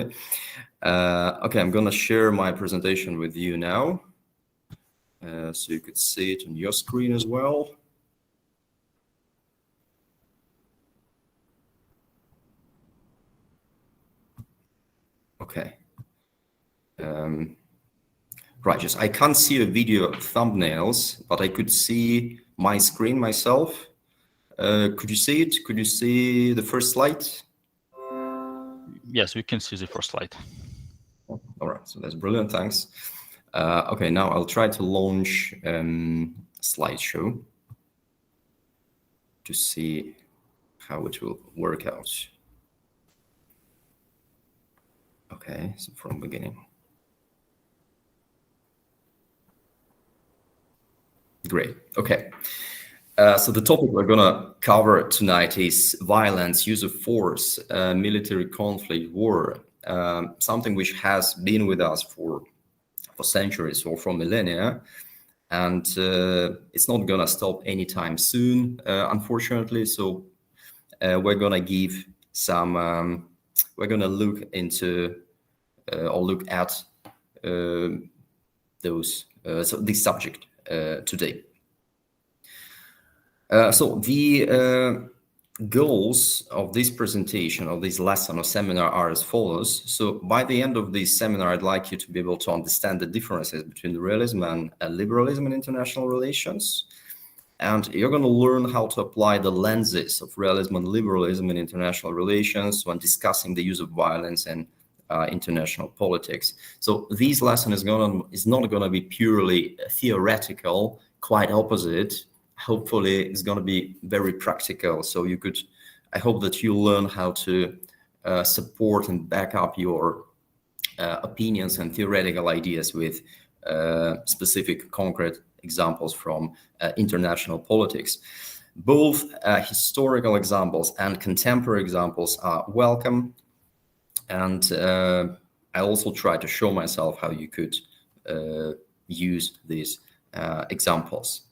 Okay, I'm gonna share my presentation with you now, so you could see it on your screen as well. Okay. Right, just I can't see a video thumbnails, but I could see my screen myself. Could you see it? Could you see the first slide? Yes, we can see the first slide. All right, so that's brilliant, thanks. Okay, now I'll try to launch slideshow to see how it will work out. Okay, so from beginning. Great, okay. So the topic we're gonna cover tonight is violence, use of force, military conflict, war, something which has been with us for centuries or for millennia, and it's not gonna stop anytime soon, unfortunately. So we're gonna give some, we're gonna look into or look at this subject today. So the goals of this presentation, of this lesson or seminar, are as follows. So by the end of this seminar, I'd like you to be able to understand the differences between realism and liberalism in international relations. And you're going to learn how to apply the lenses of realism and liberalism in international relations when discussing the use of violence in international politics. So this lesson is not going to be purely theoretical, quite opposite. Hopefully it's going to be very practical. So I hope that you learn how to support and back up your opinions and theoretical ideas with specific concrete examples from international politics. Both historical examples and contemporary examples are welcome. And I also try to show myself how you could use these examples.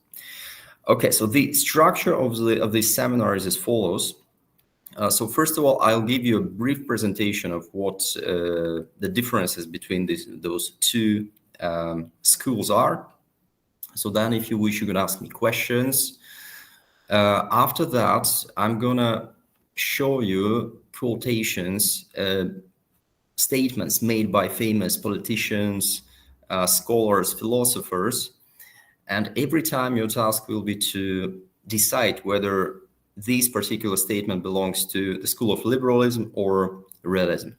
Okay, so the structure of this seminar is as follows. So first of all, I'll give you a brief presentation of what the differences between those two schools are. So then, if you wish, you can ask me questions. After that, I'm gonna show you quotations, statements made by famous politicians, scholars, philosophers. And every time your task will be to decide whether this particular statement belongs to the school of liberalism or realism.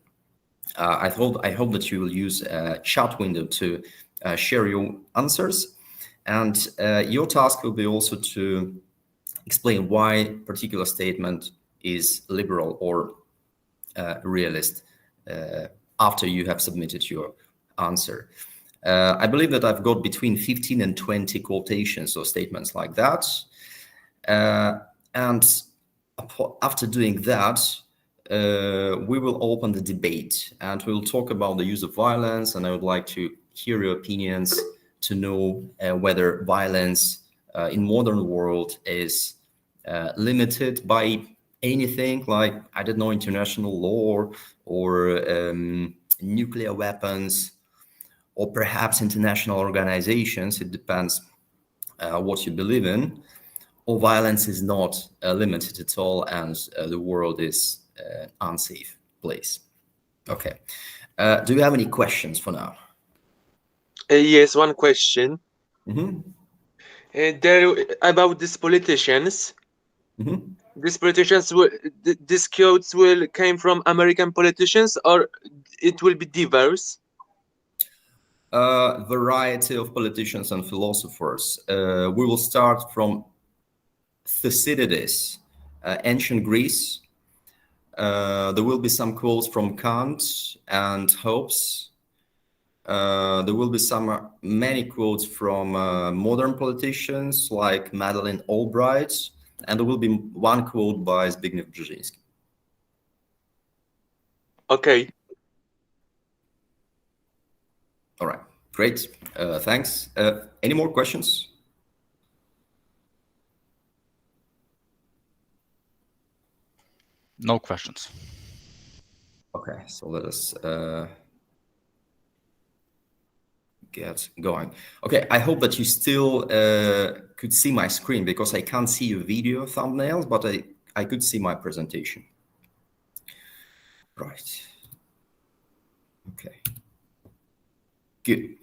I hope that you will use a chat window to share your answers. And your task will be also to explain why a particular statement is liberal or realist after you have submitted your answer. I believe that I've got between 15 and 20 quotations or statements like that. And after doing that, we will open the debate and we'll talk about the use of violence. And I would like to hear your opinions to know whether violence in modern world is limited by anything like, I don't know, international law or nuclear weapons, or perhaps international organizations. It depends what you believe in. Or violence is not limited at all, and the world is an unsafe place. Okay. Do you have any questions for now? Yes, one question. Mm-hmm. About these politicians. Mm-hmm. These politicians, these quotes came from American politicians, or it will be diverse? Variety of politicians and philosophers. We will start from Thucydides, ancient Greece. There will be some quotes from Kant and Hobbes. There will be many quotes from modern politicians like Madeleine Albright, and there will be one quote by Zbigniew Brzezinski. Okay. All right, great. Thanks. Any more questions? No questions. Okay, so let us get going. Okay, I hope that you still could see my screen, because I can't see your video thumbnails, but I could see my presentation. Right. Okay. Good.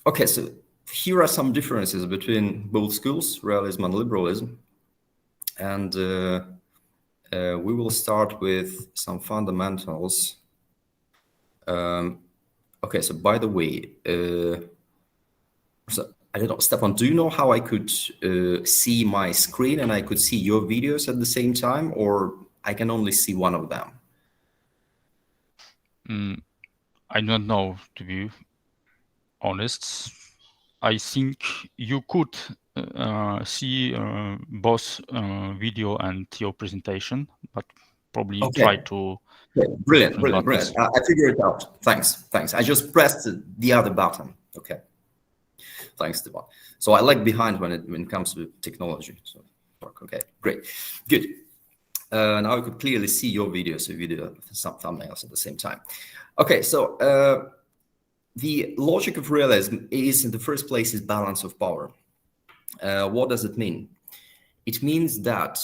Okay, so here are some differences between both schools, realism and liberalism. And we will start with some fundamentals. Okay, so by the way, so I don't know, Stepan, do you know how I could see my screen and I could see your videos at the same time, or I can only see one of them? I don't know, to be honest. I think you could see both video and your presentation, but probably try to. Okay. Brilliant. I figured it out. Thanks. I just pressed the other button. Okay. Thanks, Stepan. So I lag behind when it comes to technology. So okay, great, good. Now you could clearly see your video, so you did some thumbnails at the same time. Okay, so the logic of realism is, in the first place, is balance of power. What does it mean? It means that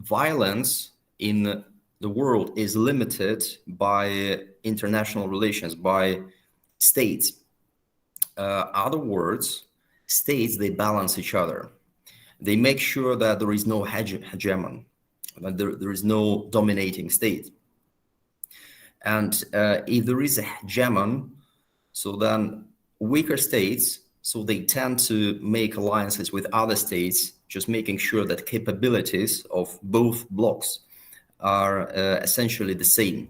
violence in the world is limited by international relations, by states. Other words, states, they balance each other. They make sure that there is no hegemon, that there is no dominating state. And if there is a hegemon, so then weaker states, so they tend to make alliances with other states, just making sure that capabilities of both blocks are essentially the same.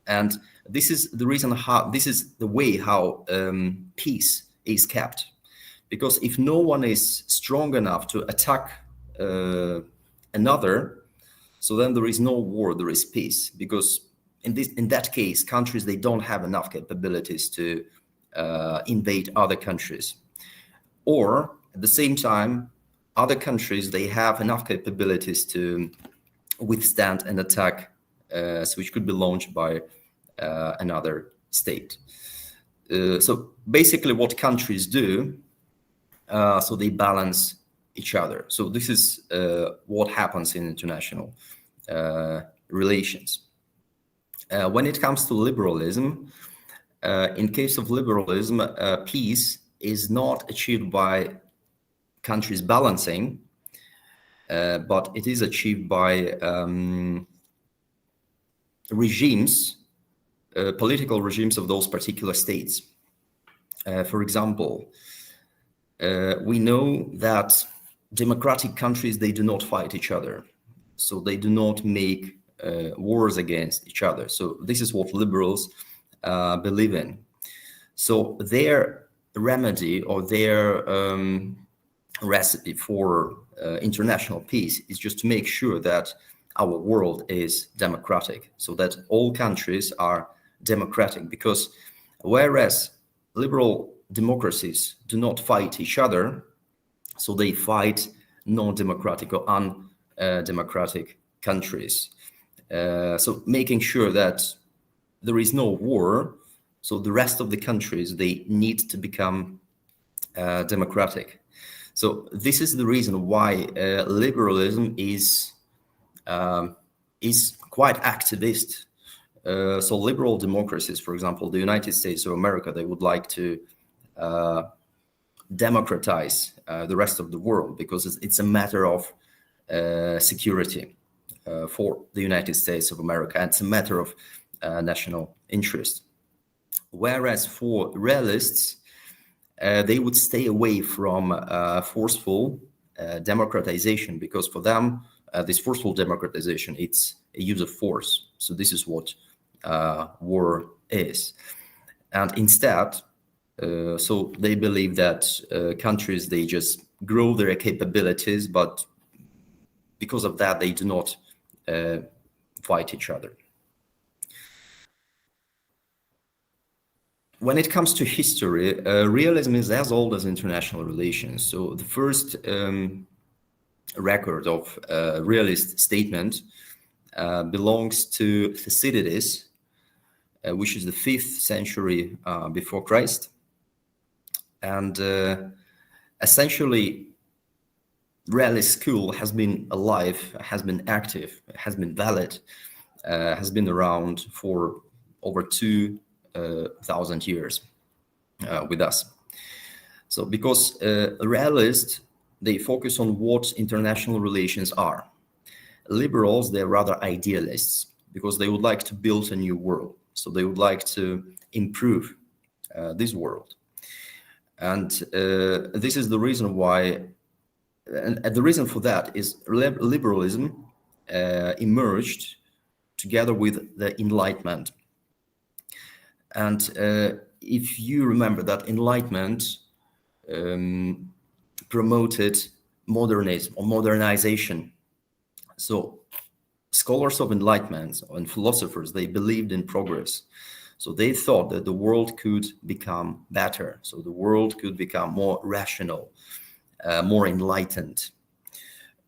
And this is the reason how, this is the way how peace is kept. Because if no one is strong enough to attack another, so then there is no war, there is peace. Because in that case, countries, they don't have enough capabilities to invade other countries. Or at the same time, other countries, they have enough capabilities to withstand an attack, which could be launched by another state. So basically what countries do, so they balance each other. So this is what happens in international relations. When it comes to liberalism, in case of liberalism, peace is not achieved by countries balancing, but it is achieved by regimes, political regimes of those particular states. For example, we know that democratic countries, they do not fight each other. So they do not make wars against each other. So this is what liberals believe in. So their remedy or their recipe for international peace is just to make sure that our world is democratic, so that all countries are democratic. Because whereas liberal democracies do not fight each other, so they fight non-democratic or undemocratic countries. So making sure that there is no war, so the rest of the countries, they need to become democratic. So this is the reason why liberalism is quite activist. So liberal democracies, for example, the United States of America, they would like to democratize the rest of the world, because it's a matter of security for the United States of America, and it's a matter of national interest. Whereas for realists, they would stay away from forceful democratization, because for them, this forceful democratization, it's a use of force. So this is what war is. And instead, so they believe that countries, they just grow their capabilities, but because of that, they do not fight each other. When it comes to history, realism is as old as international relations. So the first record of realist statement belongs to Thucydides, which is the 5th century before Christ. And essentially, realist school has been alive, has been active, has been valid, has been around for over 2,000 years with us. So because realists, they focus on what international relations are. Liberals, they're rather idealists because they would like to build a new world. So they would like to improve this world. And this is the reason why, and the reason for that is liberalism emerged together with the Enlightenment. And if you remember that Enlightenment promoted modernism or modernization. So scholars of Enlightenment and philosophers, they believed in progress. So they thought that the world could become better. So the world could become more rational, more enlightened.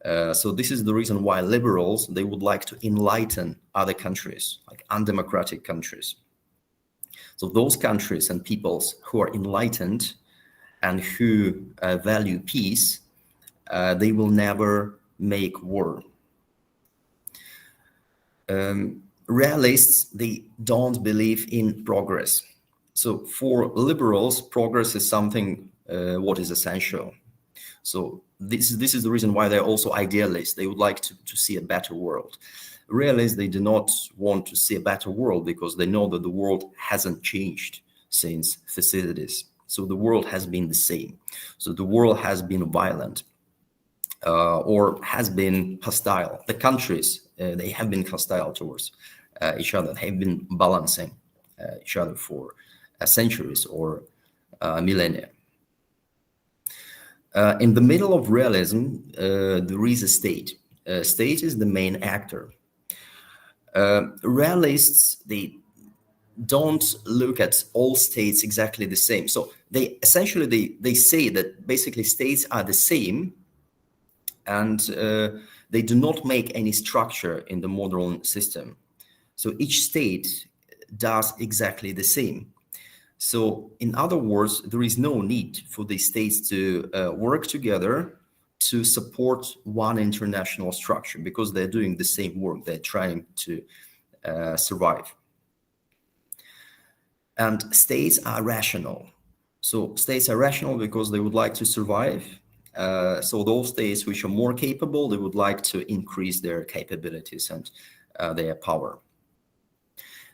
So this is the reason why liberals, they would like to enlighten other countries, like undemocratic countries. So those countries and peoples who are enlightened and who value peace, they will never make war. Realists, they don't believe in progress. So for liberals, progress is something what is essential. So this is the reason why they're also idealists. They would like to see a better world. Realists, they do not want to see a better world because they know that the world hasn't changed since Thucydides. So the world has been the same. So the world has been violent or has been hostile. The countries, they have been hostile towards each other. They have been balancing each other for centuries or millennia. In the middle of realism, there is a state. State is the main actor. Realists, they don't look at all states exactly the same. So they essentially, they say that basically states are the same, and they do not make any structure in the modern system. So each state does exactly the same. So in other words, there is no need for the states to work together to support one international structure because they're doing the same work. They're trying to survive. And states are rational. So states are rational because they would like to survive. So those states which are more capable, they would like to increase their capabilities and their power.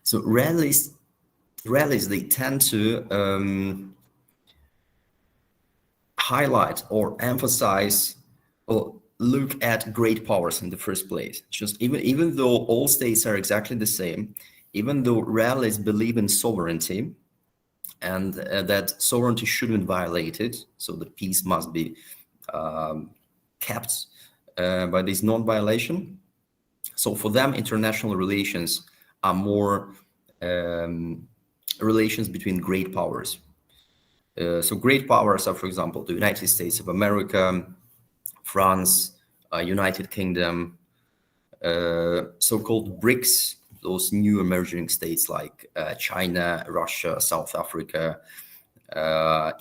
So realists, they tend to highlight or emphasize or look at great powers in the first place. Just even though all states are exactly the same, even though realists believe in sovereignty and that sovereignty shouldn't be violated, so the peace must be kept by this non-violation. So for them, international relations are more relations between great powers. So great powers are, for example, the United States of America, France, United Kingdom, so-called BRICS, those new emerging states like China, Russia, South Africa,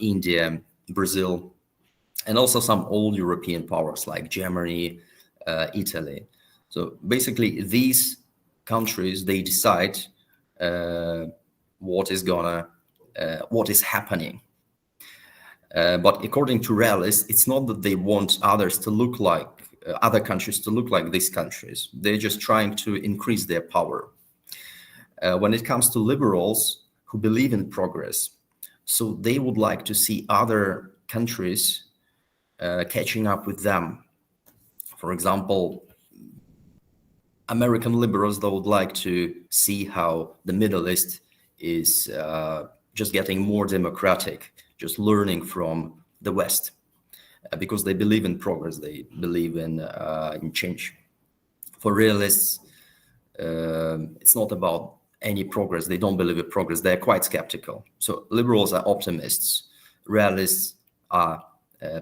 India, Brazil, and also some old European powers like Germany, Italy. So basically these countries, they decide what is happening. But according to realists, it's not that they want others to look like other countries to look like these countries. They're just trying to increase their power. When it comes to liberals who believe in progress, so they would like to see other countries catching up with them. For example, American liberals, they would like to see how the Middle East is just getting more democratic, just learning from the West, because they believe in progress, they believe in change. For realists, it's not about any progress. They don't believe in progress. They're quite skeptical. So liberals are optimists. Realists are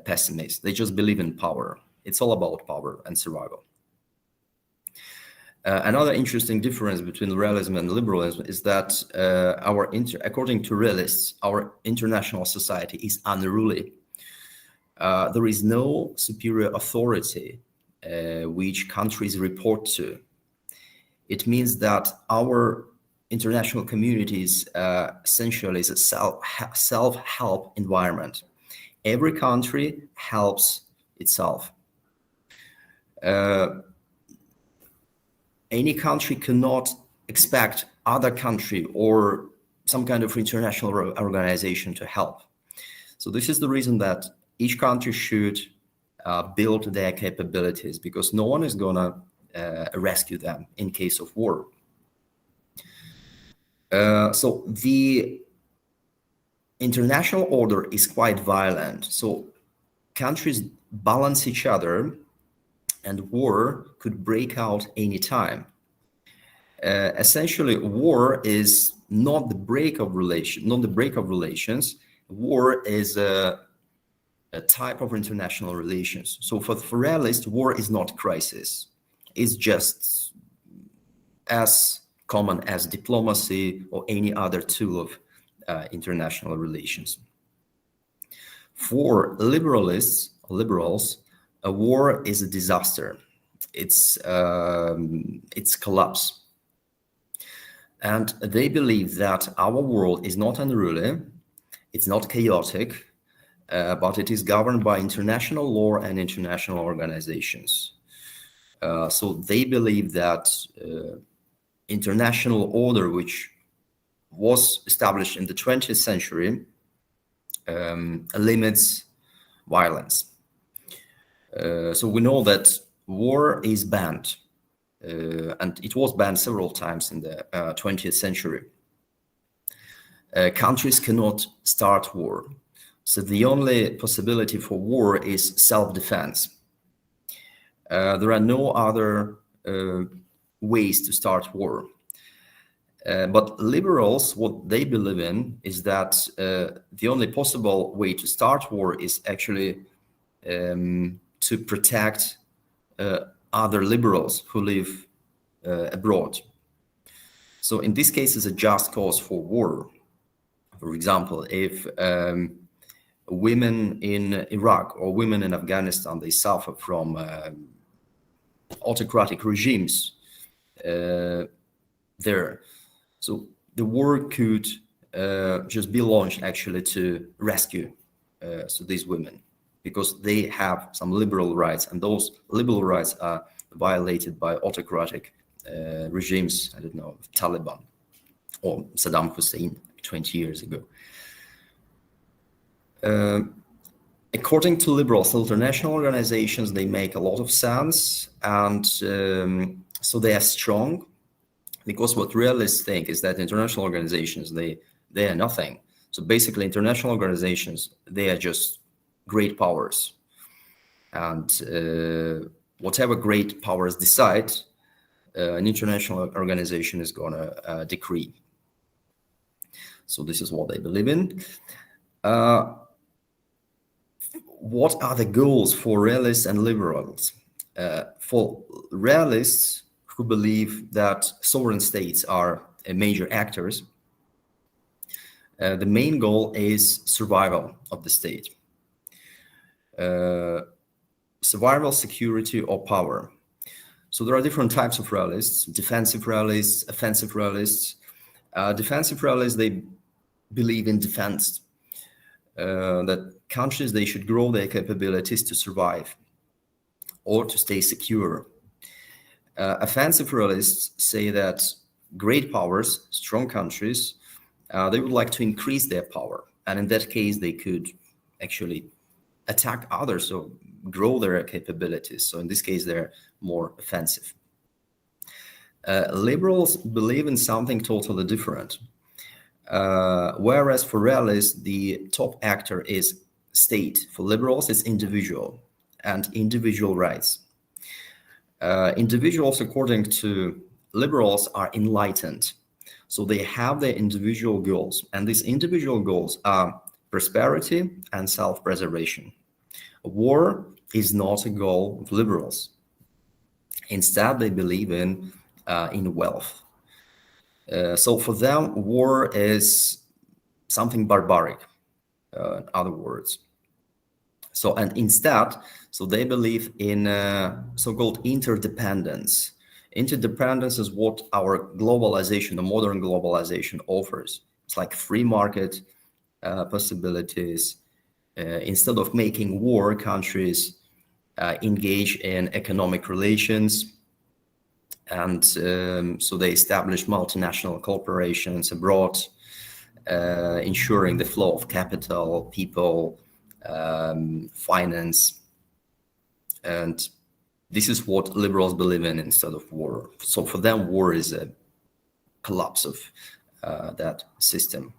pessimists. They just believe in power. It's all about power and survival. Another interesting difference between realism and liberalism is that according to realists, our international society is unruly. There is no superior authority which countries report to. It means that our international community is essentially a self-help environment. Every country helps itself. Any country cannot expect other country or some kind of international organization to help. So this is the reason that each country should build their capabilities, because no one is gonna rescue them in case of war. So the international order is quite violent. So countries balance each other, and war could break out any time. Essentially, war is not the break of relations. War is a type of international relations. So for realists, war is not crisis. It's just as common as diplomacy or any other tool of international relations. For liberals, a war is a disaster. It's collapse. And they believe that our world is not unruly, it's not chaotic, but it is governed by international law and international organizations. So they believe that international order, which was established in the 20th century, limits violence. So we know that war is banned, and it was banned several times in the 20th century. Countries cannot start war. So the only possibility for war is self-defense. There are no other ways to start war. But liberals, what they believe in is that the only possible way to start war is actually to protect other liberals who live abroad. So in this case, it's a just cause for war. For example, if women in Iraq or women in Afghanistan, they suffer from autocratic regimes there. So the war could just be launched actually to rescue so these women, because they have some liberal rights, and those liberal rights are violated by autocratic regimes, I don't know, Taliban or Saddam Hussein 20 years ago. According to liberals, international organizations, they make a lot of sense, and so they are strong, because what realists think is that international organizations, they are nothing. So basically, international organizations, they are just great powers, and whatever great powers decide, an international organization is going to decree. So this is what they believe in. What are the goals for realists and liberals? For realists who believe that sovereign states are major actors, the main goal is survival of the state. Survival, security, or power. So there are different types of realists: defensive realists, offensive realists. Defensive realists, they believe in defense, that countries, they should grow their capabilities to survive or to stay secure. Offensive realists say that great powers, strong countries, they would like to increase their power, and in that case they could actually attack others or grow their capabilities. So in this case they're more offensive. Liberals believe in something totally different. Whereas for realists, the top actor is state. For liberals, it's individual and individual rights. Individuals, according to liberals, are enlightened. So they have their individual goals, and these individual goals are prosperity and self-preservation. War is not a goal of liberals. Instead, they believe in in wealth. So for them, war is something barbaric, in other words. So, and instead, so they believe in so-called interdependence. Interdependence is what our globalization, the modern globalization, offers. It's like free market possibilities. Instead of making war, countries engage in economic relations. And so they establish multinational corporations abroad, ensuring the flow of capital, people, finance. And this is what liberals believe in instead of war. So for them, war is a collapse of that system.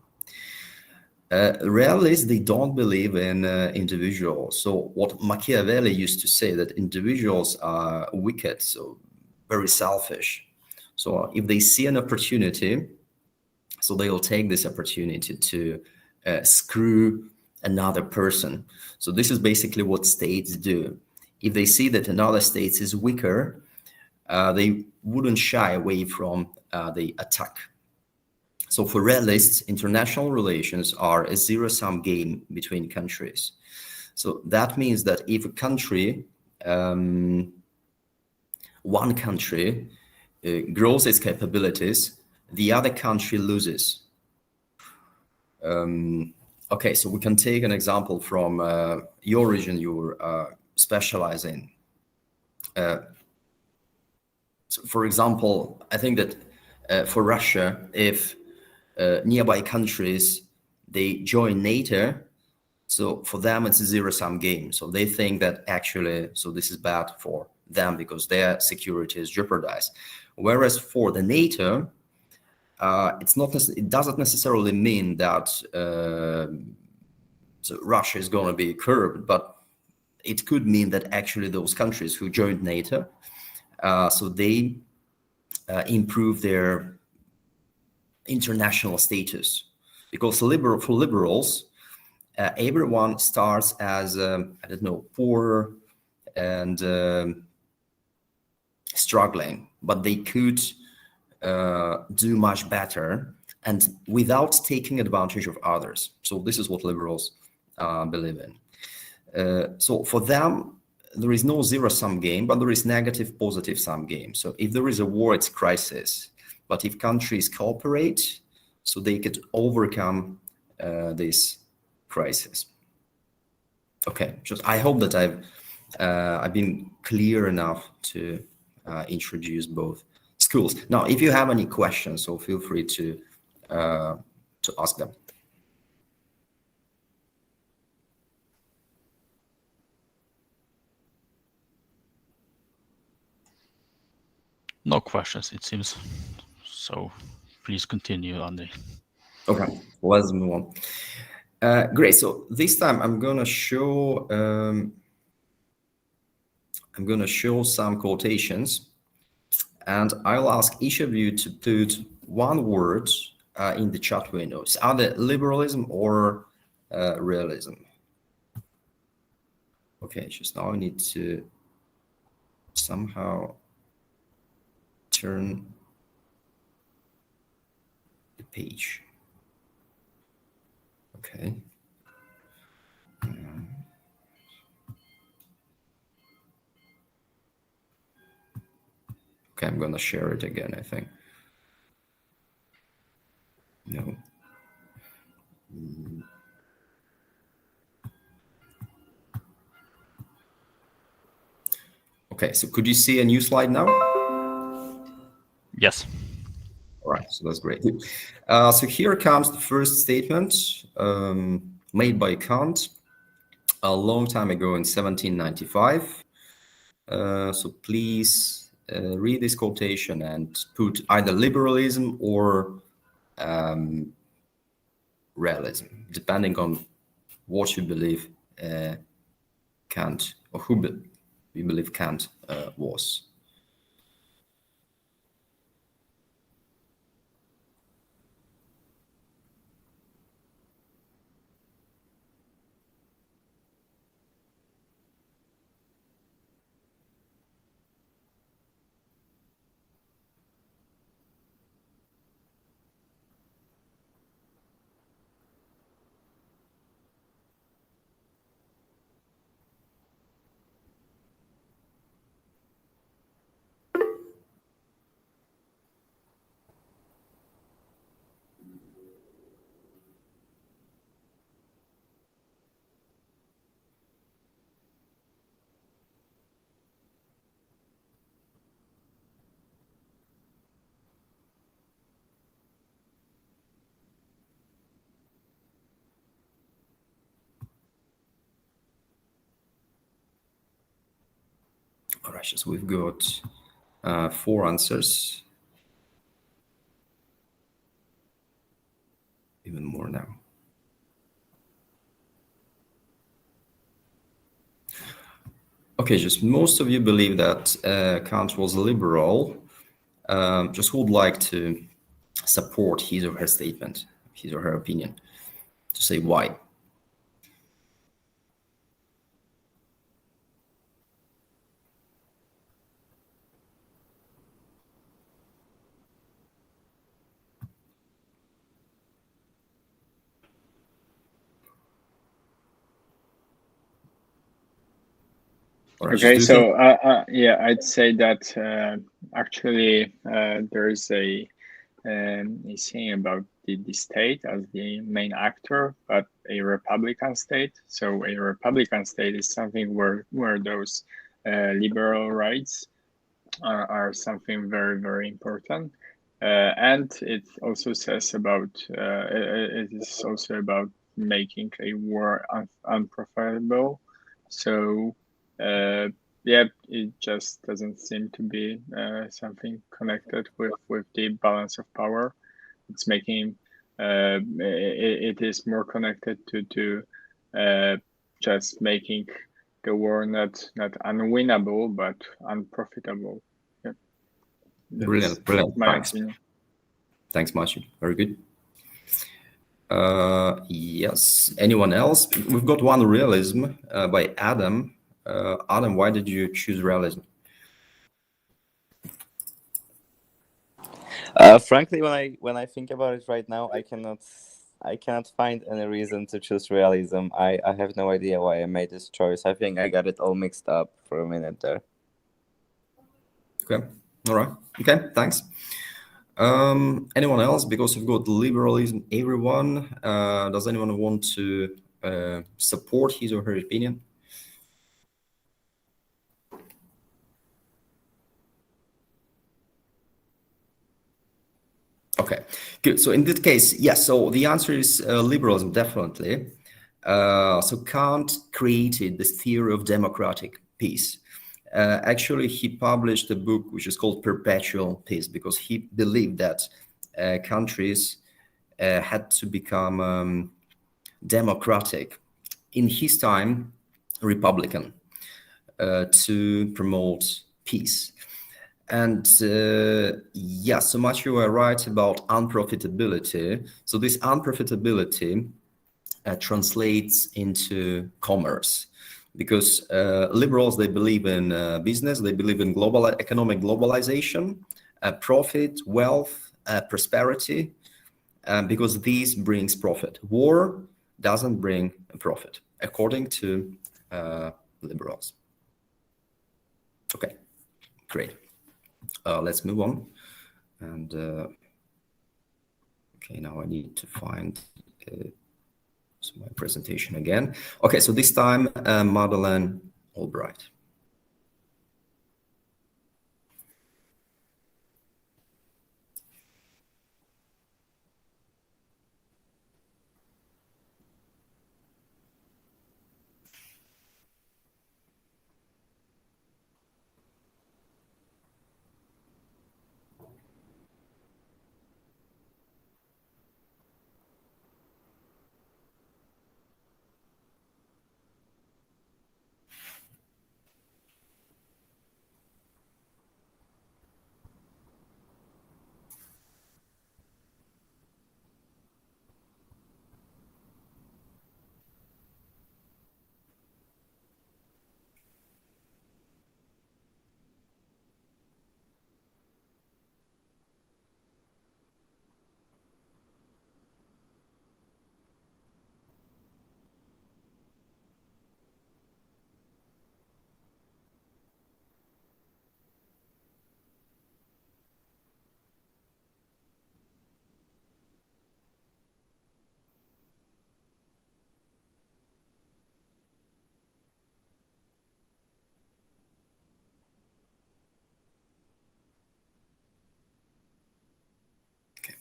Realists, they don't believe in individuals. So what Machiavelli used to say, that individuals are wicked, so very selfish. So if they see an opportunity, so they will take this opportunity to screw another person. So this is basically what states do. If they see that another state is weaker, they wouldn't shy away from the attack. So for realists, international relations are a zero-sum game between countries. So that means that if a country, one country grows its capabilities, the other country loses. Okay, so we can take an example from your region you specialize in. So for example, I think that for Russia, if nearby countries, they join NATO, so for them it's a zero-sum game. So they think that actually, so this is bad for them because their security is jeopardized. Whereas for the NATO, it doesn't necessarily mean that so Russia is going to be curbed, but it could mean that actually those countries who joined NATO, so they improve their international status. Because for liberals, everyone starts as, I don't know, poor and struggling, but they could do much better and without taking advantage of others. So this is what liberals believe in. So for them, there is no zero-sum game, but there is negative, positive-sum game. So if there is a war, it's crisis. But if countries cooperate, so they could overcome this crisis. Okay, just I hope that I've been clear enough to introduce both schools. Now, if you have any questions, so feel free to ask them. No questions, it seems. So please continue, Andrei. Okay, let's move on. Great. So this time I'm gonna show some quotations, and I'll ask each of you to put one word in the chat window. It's either liberalism or realism. Okay, just now I need to somehow turn the page. Okay. Okay, I'm gonna share it again, I think. No. Okay, so could you see a new slide now? Yes. All right, so that's great. So here comes the first statement made by Kant a long time ago in 1795. So please read this quotation and put either liberalism or realism, depending on what you believe Kant, or who you believe Kant was. All right, so we've got 4 answers. Even more now. Okay, just most of you believe that Kant was liberal. Just who would like to support his or her statement, his or her opinion, to say why? Right, okay, so yeah, I'd say that actually there's a saying about the state as the main actor, but a republican state. So a republican state is something where those liberal rights are something very, very important. And it also says about, it is also about making a war unprofitable. So yeah, it just doesn't seem to be something connected with the balance of power. It's making, it is more connected to just making the war not unwinnable, but unprofitable. Yeah. Brilliant. Thanks. Opinion. Thanks, Marcin. Very good. Yes. Anyone else? We've got one realism by Adam. Adam, why did you choose realism? Frankly, when I think about it right now, I cannot find any reason to choose realism. I have no idea why I made this choice. I think I got it all mixed up for a minute there. Okay. All right. Okay. Thanks. Anyone else? Because we've got liberalism, everyone. Does anyone want to support his or her opinion? Okay, good. So in this case, yes. So the answer is liberalism, definitely. So Kant created this theory of democratic peace. Actually, he published a book which is called Perpetual Peace because he believed that countries had to become democratic. In his time, Republican, to promote peace. And yeah, so much you are right about unprofitability. So this unprofitability translates into commerce, because liberals, they believe in business, they believe in global economic globalization, profit, wealth, prosperity, because this brings profit. War doesn't bring a profit, according to liberals. Okay, great. Let's move on. And okay, now I need to find my presentation again. Okay, so this time Madeleine Albright.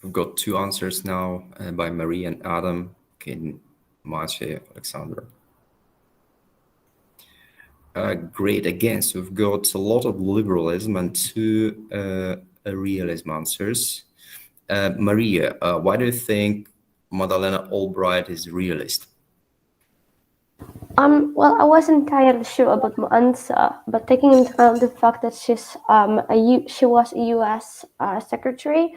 We've got 2 answers now by Marie and Adam. Okay, Maciej, Alexander. Great. Again, so we've got a lot of liberalism and two realism answers. Maria, why do you think Madalena Albright is realist? Well, I wasn't entirely sure about my answer, but taking into account the fact that she was a U.S. secretary,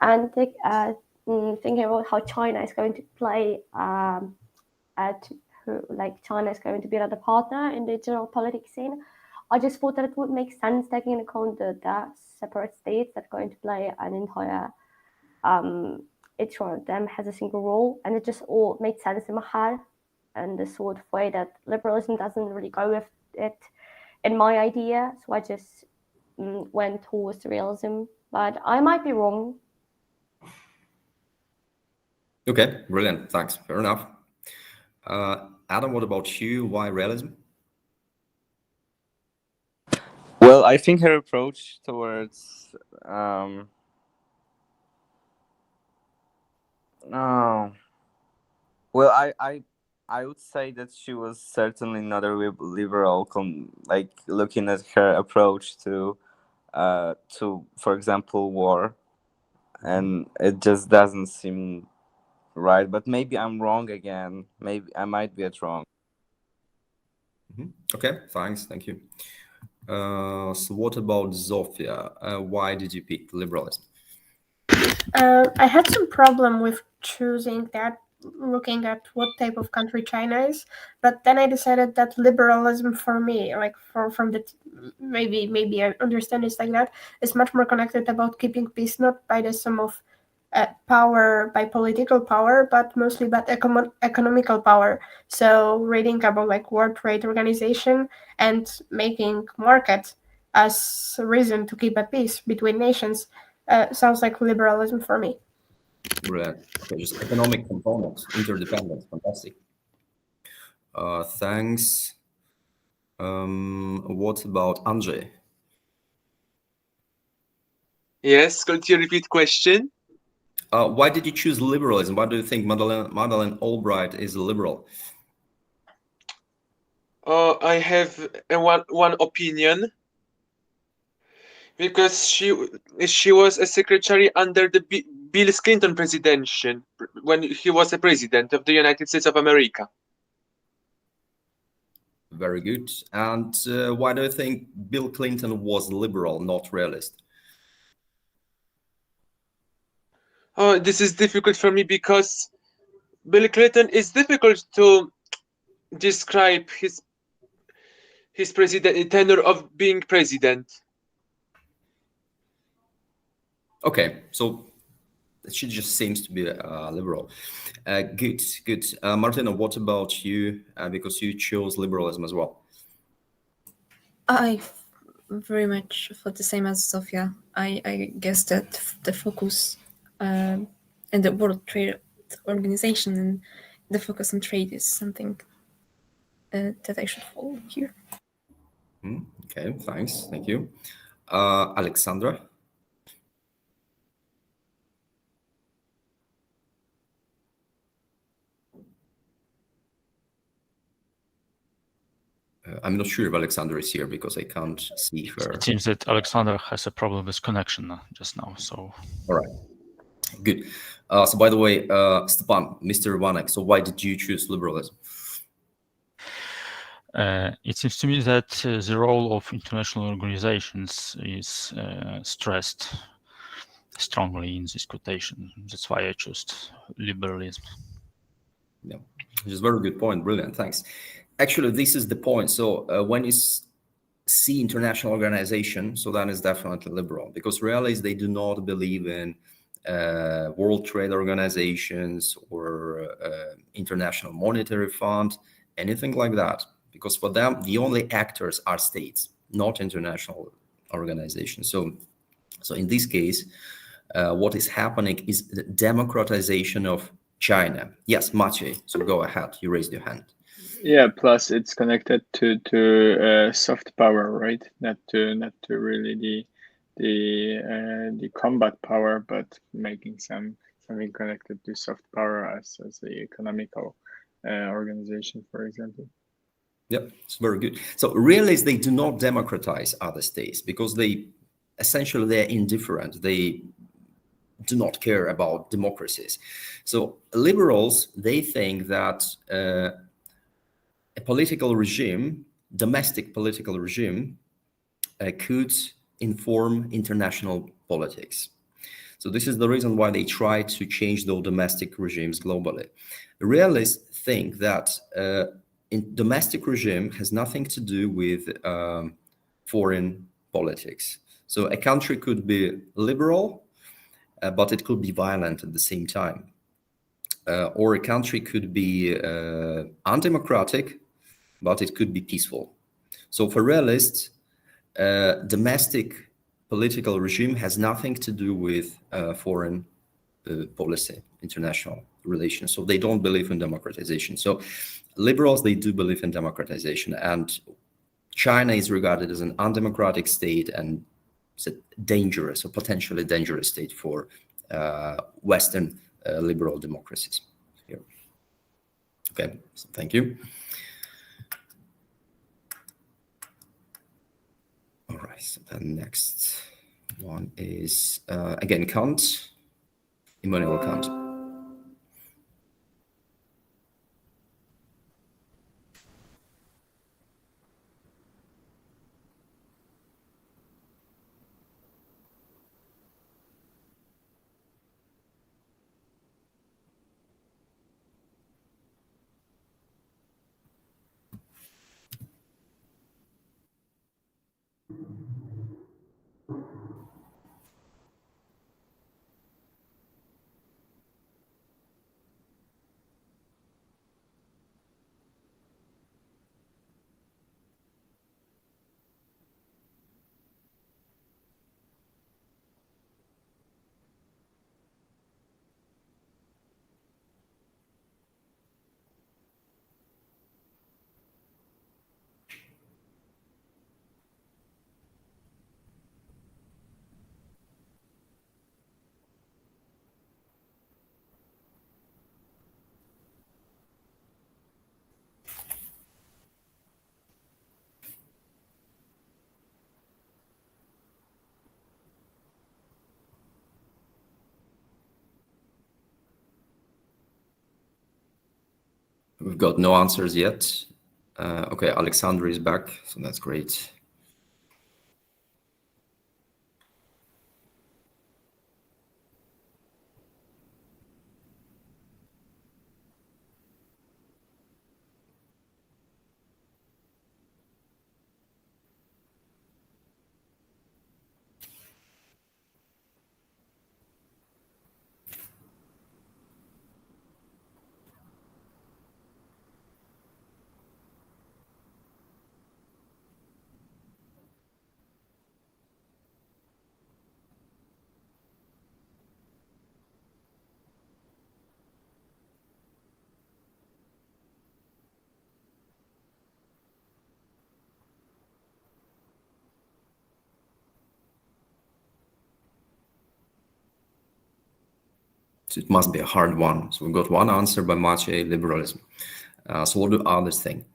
and thinking about how China is going to play China is going to be another partner in the general politics scene, I just thought that it would make sense taking into account the separate states that are going to play an entire, each one of them has a single role, and it just all made sense in my head, and the sort of way that liberalism doesn't really go with it in my idea, so I just went towards realism, but I might be wrong. Okay, brilliant, thanks, fair enough. Adam, what about you? Why realism? Well, I think her approach towards well, I would say that she was certainly not a liberal. Like looking at her approach to, for example, war, and it just doesn't seem right. But maybe I'm wrong again. Maybe I might be wrong. Okay, thanks, thank you. So what about Zofia? Why did you pick liberalism? I had some problem with choosing that, looking at what type of country China is, but then I decided that liberalism for me, like from the maybe I understand it's like that, is much more connected about keeping peace, not by the sum of power, by political power, but mostly by economical power. So reading about like World Trade Organization and making market as a reason to keep at peace between nations sounds like liberalism for me. Brilliant. Okay, just economic components, interdependence, fantastic. Thanks. What about Andrzej? Yes, could you repeat question? Why did you choose liberalism? Why do you think Madeleine Albright is a liberal? I have one opinion. Because she was a secretary under the Bill Clinton presidency when he was a president of the United States of America. Very good. And why do you think Bill Clinton was liberal, not realist? Oh, this is difficult for me because Bill Clinton is difficult to describe his tenure of being president. Okay, so she just seems to be liberal. Good, good. Martina, what about you? Because you chose liberalism as well. I very much thought the same as Sofia. I guess that the focus and the World Trade Organization and the focus on trade is something that I should follow here. Okay, thanks. Thank you. Alexandra? I'm not sure if Alexandra is here because I can't see her. It seems that Alexandra has a problem with connection just now. So, all right, good. So, by the way, Stepan, Mr. Ivanyk, so why did you choose liberalism? It seems to me that the role of international organizations is stressed strongly in this quotation. That's why I chose liberalism. Yeah, which is a very good point. Brilliant, thanks. Actually, this is the point. So when you see international organization, so that is definitely liberal, because realists, they do not believe in World Trade Organizations or International Monetary Fund, anything like that. Because for them, the only actors are states, not international organizations. So in this case, what is happening is the democratization of China. Yes, Maciej, so go ahead. You raised your hand. Yeah, plus it's connected to soft power, right? Not to really the combat power, but making something connected to soft power as the economical organization, for example. Yep, it's very good. So realists, they do not democratize other states because they're indifferent. They do not care about democracies. So liberals, they think that a political regime, domestic political regime, could inform international politics. So this is the reason why they try to change those domestic regimes globally. Realists think that domestic regime has nothing to do with foreign politics. So a country could be liberal, but it could be violent at the same time. Or a country could be undemocratic, but it could be peaceful. So for realists, domestic political regime has nothing to do with foreign policy, international relations. So they don't believe in democratization. So liberals, they do believe in democratization, and China is regarded as an undemocratic state and it's a dangerous or potentially dangerous state for Western liberal democracies. Here. Okay, so thank you. All right, so the next one is again Kant, Immanuel Kant. We've got no answers yet. Okay, Alexander is back, so that's great. So it must be a hard one. So we've got one answer by Maciej, liberalism. So what do others think?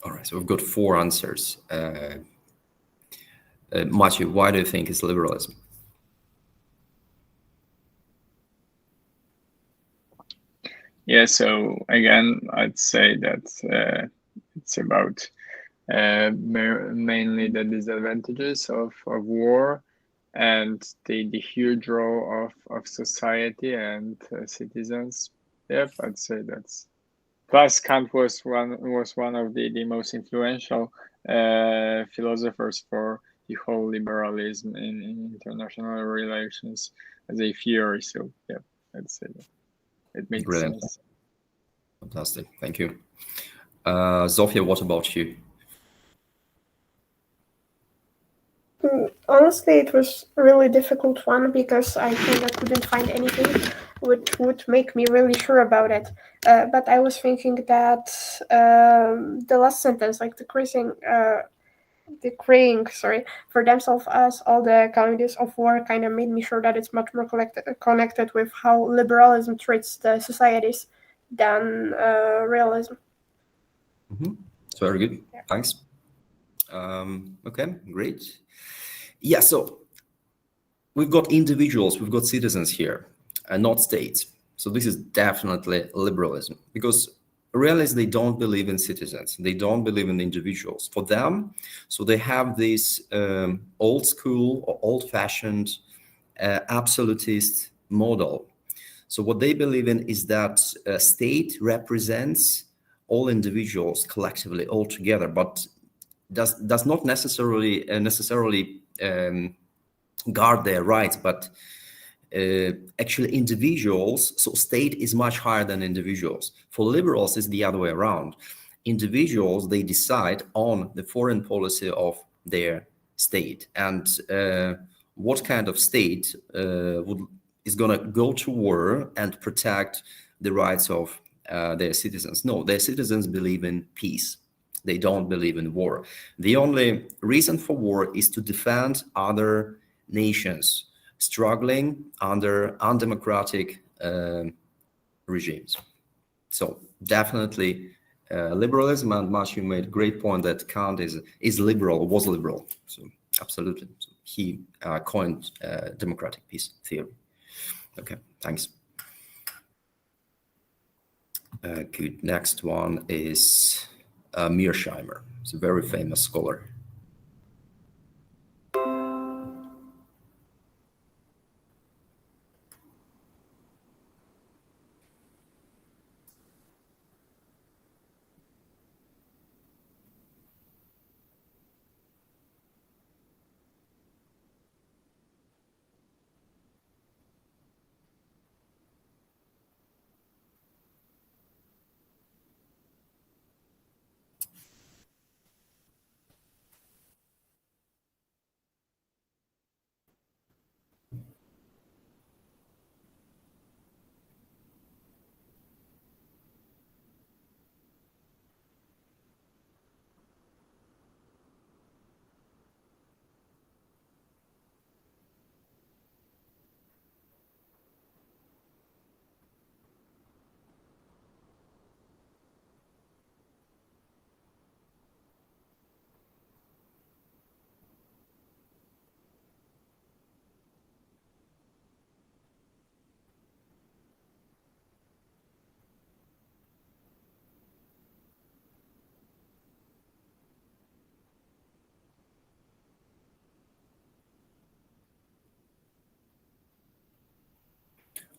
All right, so we've got 4 answers. Maciej, why do you think it's liberalism? Yeah, so again, I'd say that it's about mainly the disadvantages of war and the huge role of society and citizens. Yep, I'd say that's. Plus, Kant was one of the most influential philosophers for the whole liberalism in international relations as a theory. So yeah, I'd say that it makes Brilliant. sense. Fantastic. Thank you. Zofia, what about you? Honestly, it was a really difficult one because I kind of couldn't find anything which would make me really sure about it. But I was thinking that the last sentence, like decreeing, for themselves as all the calamities of war, kind of made me sure that it's much more connected with how liberalism treats the societies than realism. It's very good. Yeah. Thanks. Okay, great. Yeah, so we've got individuals, we've got citizens here, and not states. So this is definitely liberalism, because realists, they don't believe in citizens. They don't believe in individuals. For them, so they have this old school or old-fashioned absolutist model. So what they believe in is that a state represents all individuals collectively, all together, but does not necessarily guard their rights, but actually individuals, so state is much higher than individuals. For liberals, it's the other way around. Individuals, they decide on the foreign policy of their state, and what kind of state is going to go to war and protect the rights of their citizens. No, their citizens believe in peace. They don't believe in war. The only reason for war is to defend other nations struggling under undemocratic regimes. So definitely liberalism, and Matthew made a great point that Kant is liberal, was liberal. So absolutely. So he coined democratic peace theory. Okay, thanks. Good. Next one is Mearsheimer. He's a very famous scholar.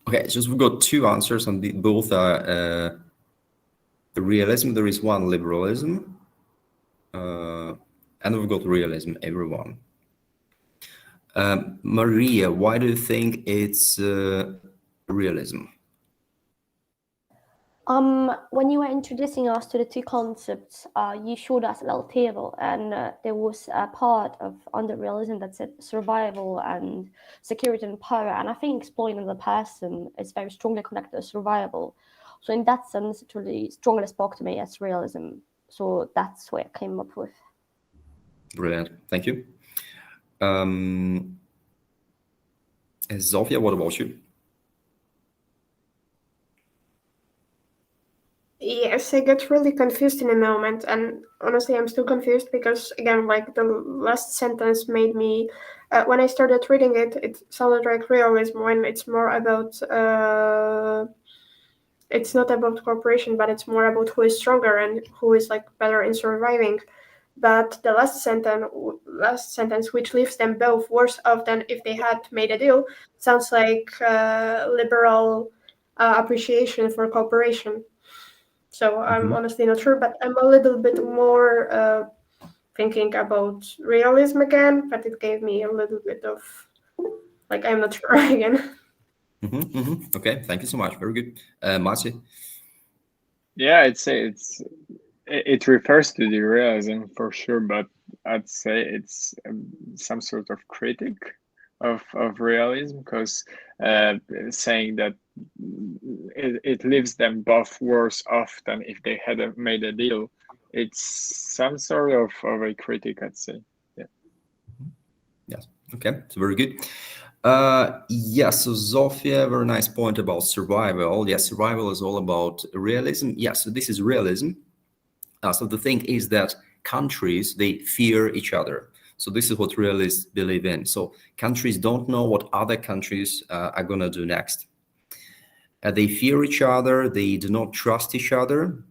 Okay, so we've got two answers, and both are realism. There is one liberalism, and we've got realism, everyone. Maria, why do you think it's realism? When you were introducing us to the two concepts, you showed us a little table, and there was a part of under realism that said survival and security and power, and I think exploiting the person is very strongly connected to survival. So in that sense, it really strongly spoke to me as realism. So that's what I came up with. Brilliant, thank you. Zofia, what about you? Yes, I got really confused in a moment, and honestly, I'm still confused because, again, like the last sentence made me, when I started reading it, it sounded like realism when it's more about, it's not about cooperation, but it's more about who is stronger and who is like better in surviving. But the last sentence, which leaves them both worse off than if they had made a deal, sounds like liberal appreciation for cooperation. So I'm honestly not sure, but I'm a little bit more thinking about realism again, but it gave me a little bit of, like, I'm not sure again. Okay, thank you so much. Very good. Marcy? Yeah, I'd say it refers to the realism for sure, but I'd say it's some sort of critic of realism, because saying that it leaves them both worse off than if they had made a deal, it's some sort of a critic, I'd say. Yeah. Yes. Okay, it's very good. Yes, so Zofia, very nice point about survival. Yes, survival is all about realism. Yes, so this is realism. So the thing is that countries, they fear each other. So this is what realists believe in. So countries don't know what other countries are going to do next. They fear each other, they do not trust each other,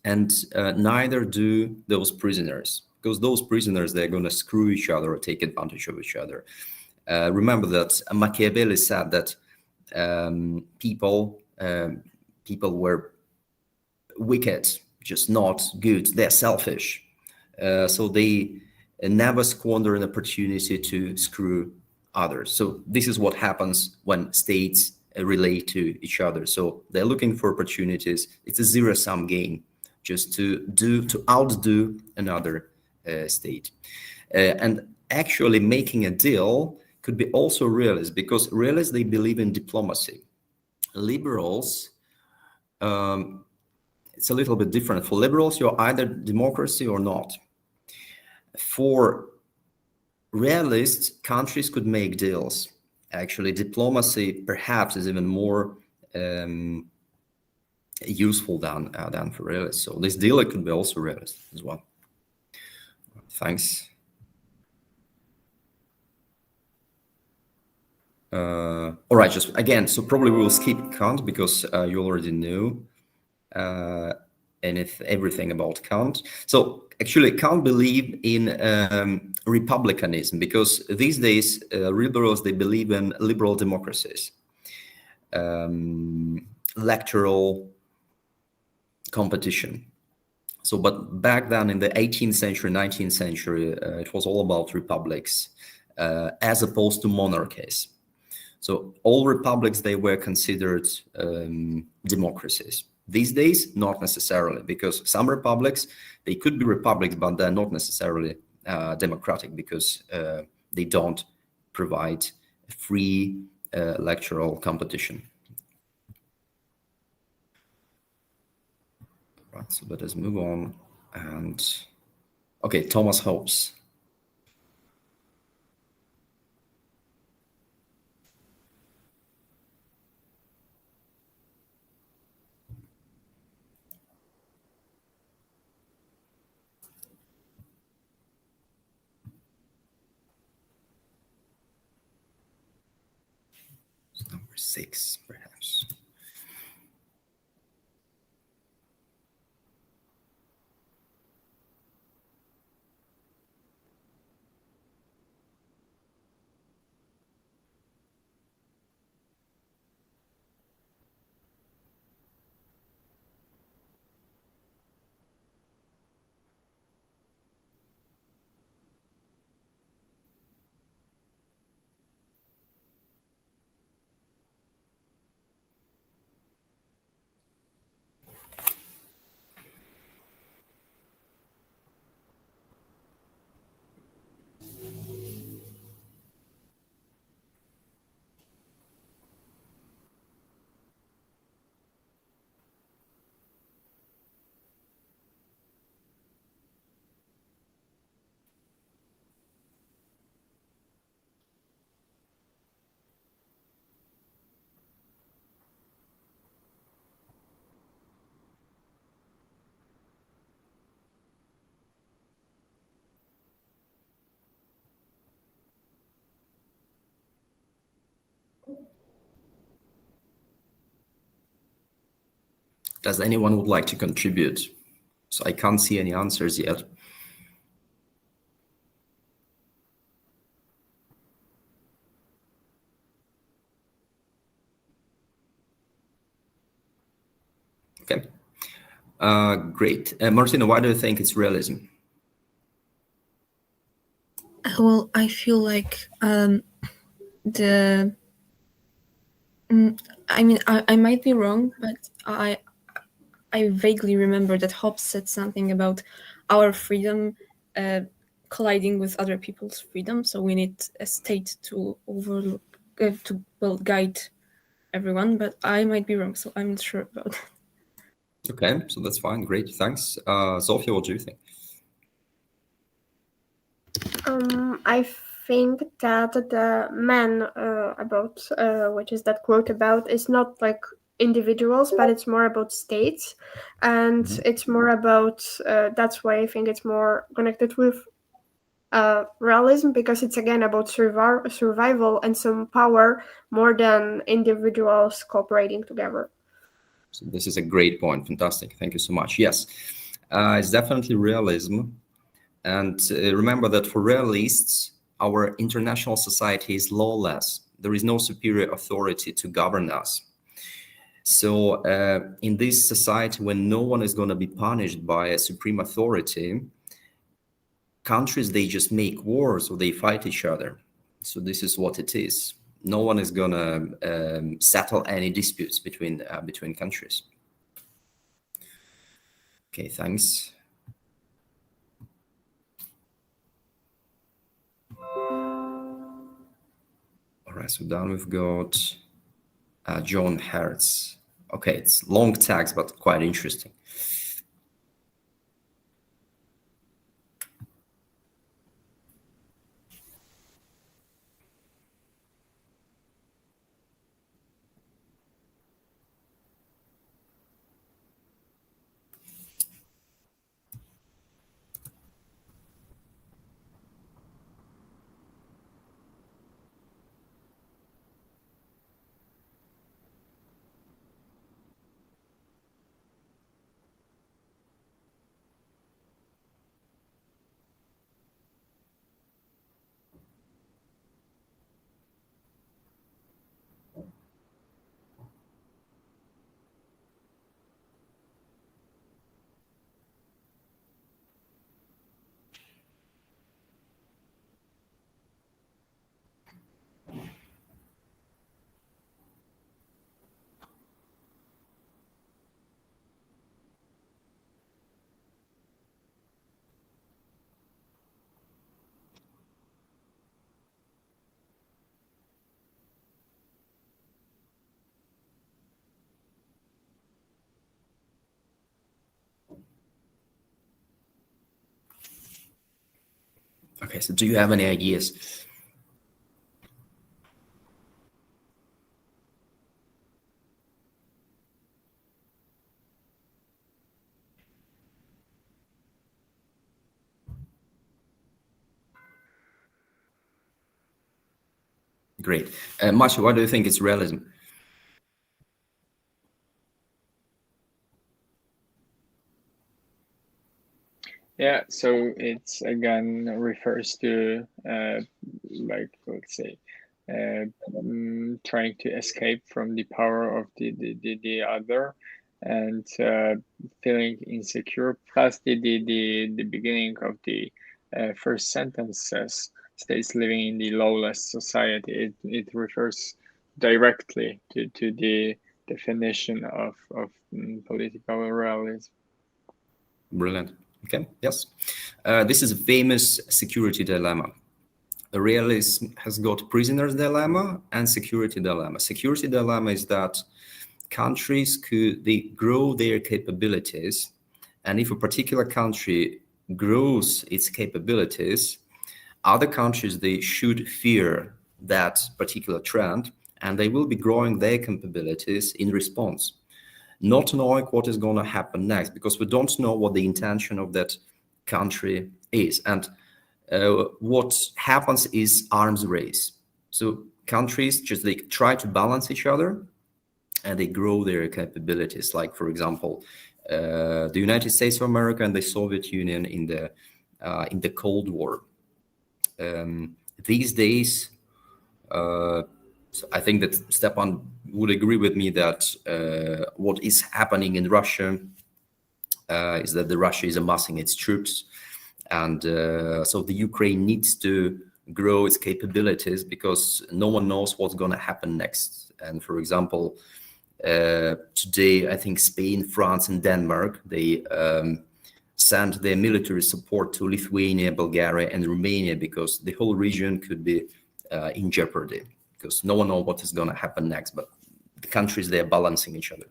and neither do those prisoners, because those prisoners, they're going to screw each other or take advantage of each other. Remember that Machiavelli said that people were wicked, just not good. They're selfish. So they never squander an opportunity to screw others. So this is what happens when states relate to each other. So they're looking for opportunities. It's a zero-sum game, just to outdo another state. And actually making a deal could be also realist, because realists, they believe in diplomacy. Liberals, it's a little bit different. For liberals, you're either democracy or not. For realists, countries could make deals. Actually, diplomacy perhaps is even more useful than for realists. So this deal, it could be also realist as well. Thanks. All right, just again, so probably we will skip Kant, because you already know everything about Kant. So actually, Kant believed in republicanism, because these days liberals, they believe in liberal democracies, electoral competition. So, but back then in the 18th century, 19th century, it was all about republics as opposed to monarchies. So all republics, they were considered democracies. These days, not necessarily, because some republics, they could be republics, but they're not necessarily democratic, because they don't provide free electoral competition. Right, so let us move on. And okay, Thomas Hobbes. Number 6, perhaps. Does anyone would like to contribute? So I can't see any answers yet. Okay, great. Martina, why do you think it's realism? Well, I feel like I mean, I might be wrong, but I vaguely remember that Hobbes said something about our freedom colliding with other people's freedom. So we need a state to guide everyone. But I might be wrong, so I'm not sure about that. Okay, so that's fine. Great, thanks. Zofia, what do you think? I think that the man about which is that quote about is not like individuals, but it's more about states, and it's more about that's why I think it's more connected with realism, because it's again about survival and some power more than individuals cooperating together. So this is a great point. Fantastic. Thank you so much. Yes, it's definitely realism. And remember that for realists, our international society is lawless. There is no superior authority to govern us. So in this society, when no one is going to be punished by a supreme authority, countries, they just make wars or they fight each other. So this is what it is. No one is going to settle any disputes between countries. Okay, thanks. All right, so down we've got John Hertz. Okay, it's long text, but quite interesting. Okay, so do you have any ideas? Great. Maciej, why do you think it's realism? Yeah, so it's again refers to like, let's say, trying to escape from the power of the other, and feeling insecure. Plus the beginning of the first sentence says states living in the lawless society. It refers directly to the definition of political realism. Brilliant. Okay, yes. This is a famous security dilemma. Realism has got prisoner's dilemma and security dilemma. Security dilemma is that countries they grow their capabilities, and if a particular country grows its capabilities, other countries, they should fear that particular trend, and they will be growing their capabilities in response, not knowing what is going to happen next, because we don't know what the intention of that country is. And what happens is arms race. So countries just they try to balance each other, and they grow their capabilities. Like, for example, the United States of America and the Soviet Union in the Cold War. These days, so I think that Stepan would agree with me that what is happening in Russia is that Russia is amassing its troops, And so the Ukraine needs to grow its capabilities because no one knows what's going to happen next. And for example, today, I think Spain, France, and Denmark, they sent their military support to Lithuania, Bulgaria, and Romania because the whole region could be in jeopardy because no one knows what is going to happen next, but the countries, they're balancing each other.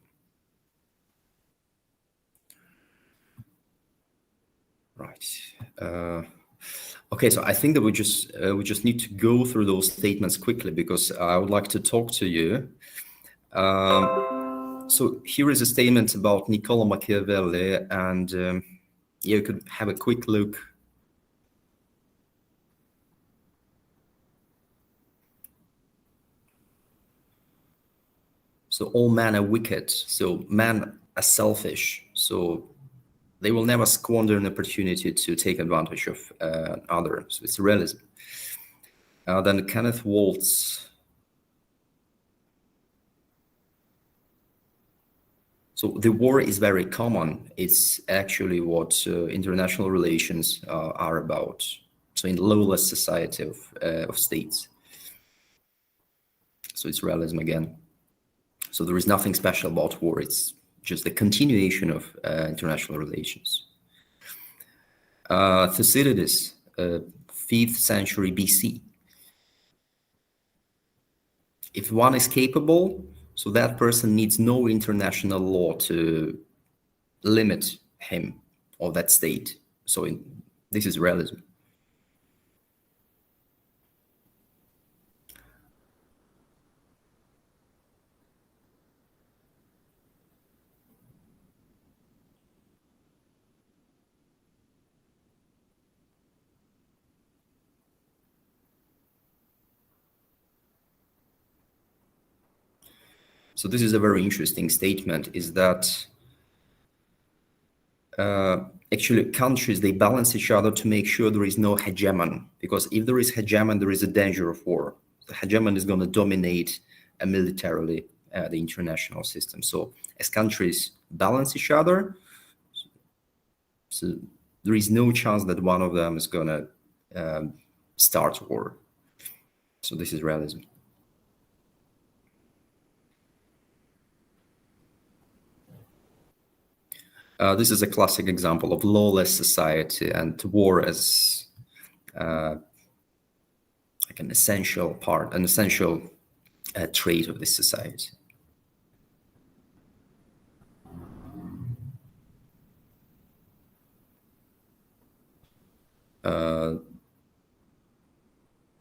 Right. Okay, so I think that we just need to go through those statements quickly because I would like to talk to you. So here is a statement about Niccolo Machiavelli, and you could have a quick look. So all men are wicked, so men are selfish, so they will never squander an opportunity to take advantage of others. So it's realism. Then Kenneth Waltz. So the war is very common. It's actually what international relations are about. So in lawless society of states. So it's realism again. So there is nothing special about war. It's just the continuation of international relations. Thucydides, 5th century BC. If one is capable, so that person needs no international law to limit him or that state. So this is realism. So this is a very interesting statement, is that actually countries, they balance each other to make sure there is no hegemon, because if there is hegemon, there is a danger of war. The hegemon is going to dominate militarily the international system. So as countries balance each other, so there is no chance that one of them is going to start war. So this is realism. This is a classic example of lawless society and war as like an essential part, an essential trait of this society.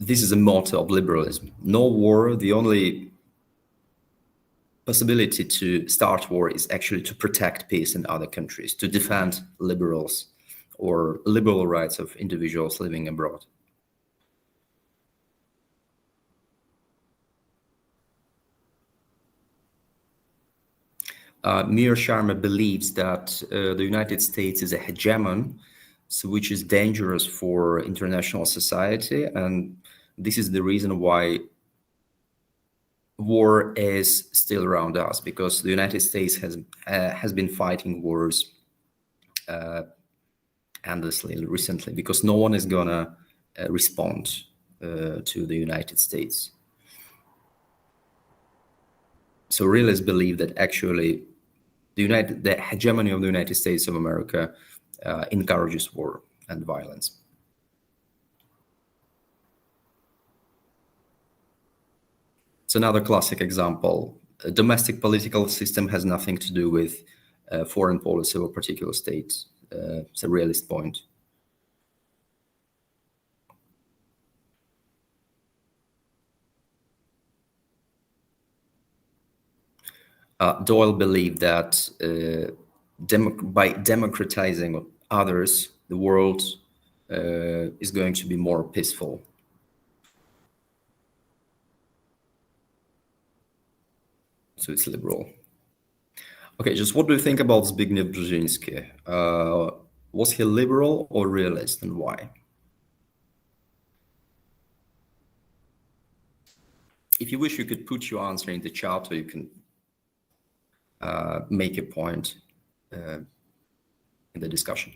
This is a motto of liberalism. No war. The only possibility to start war is actually to protect peace in other countries, to defend liberals or liberal rights of individuals living abroad. Mir Sharma believes that the United States is a hegemon, so which is dangerous for international society, and this is the reason why war is still around us, because the United States has been fighting wars endlessly recently, because no one is gonna respond to the United States. So realists believe that actually the hegemony of the United States of America encourages war and violence. It's another classic example. A domestic political system has nothing to do with foreign policy of a particular state. It's a realist point. Doyle believed that by democratizing others, the world is going to be more peaceful. So it's liberal. Okay, just what do you think about Zbigniew Brzezinski? Was he liberal or realist, and why? If you wish, you could put your answer in the chat, or you can make a point in the discussion.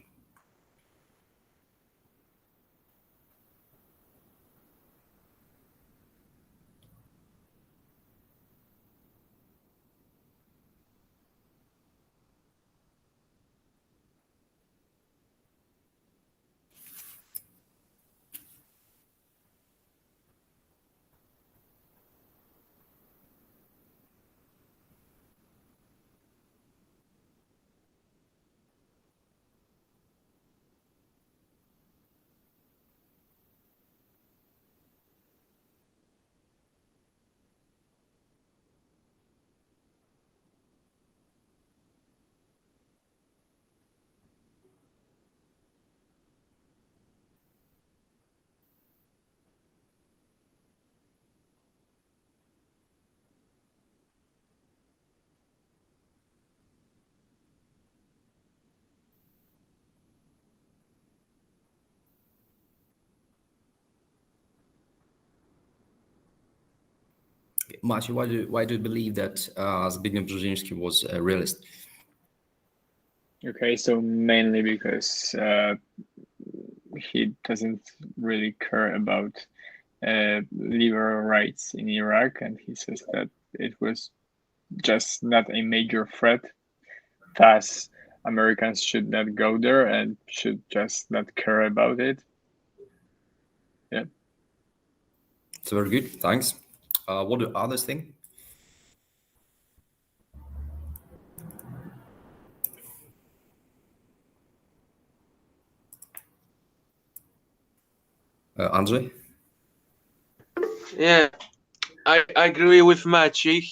Maciej, why do you believe that Zbigniew Brzezinski was a realist? Okay, so mainly because he doesn't really care about liberal rights in Iraq, and he says that it was just not a major threat. Thus, Americans should not go there and should just not care about it. Yeah. It's very good. Thanks. What do others think? Andrzej? Yeah, I agree with Maciej.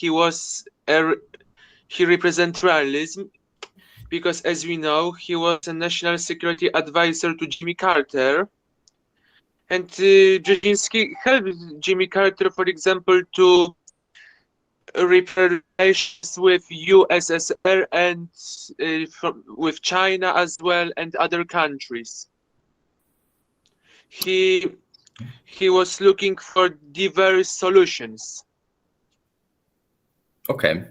He represents realism because, as we know, he was a national security advisor to Jimmy Carter. And Brzezinski helped Jimmy Carter, for example, to repair relations with USSR and with China as well and other countries. He was looking for diverse solutions. Okay,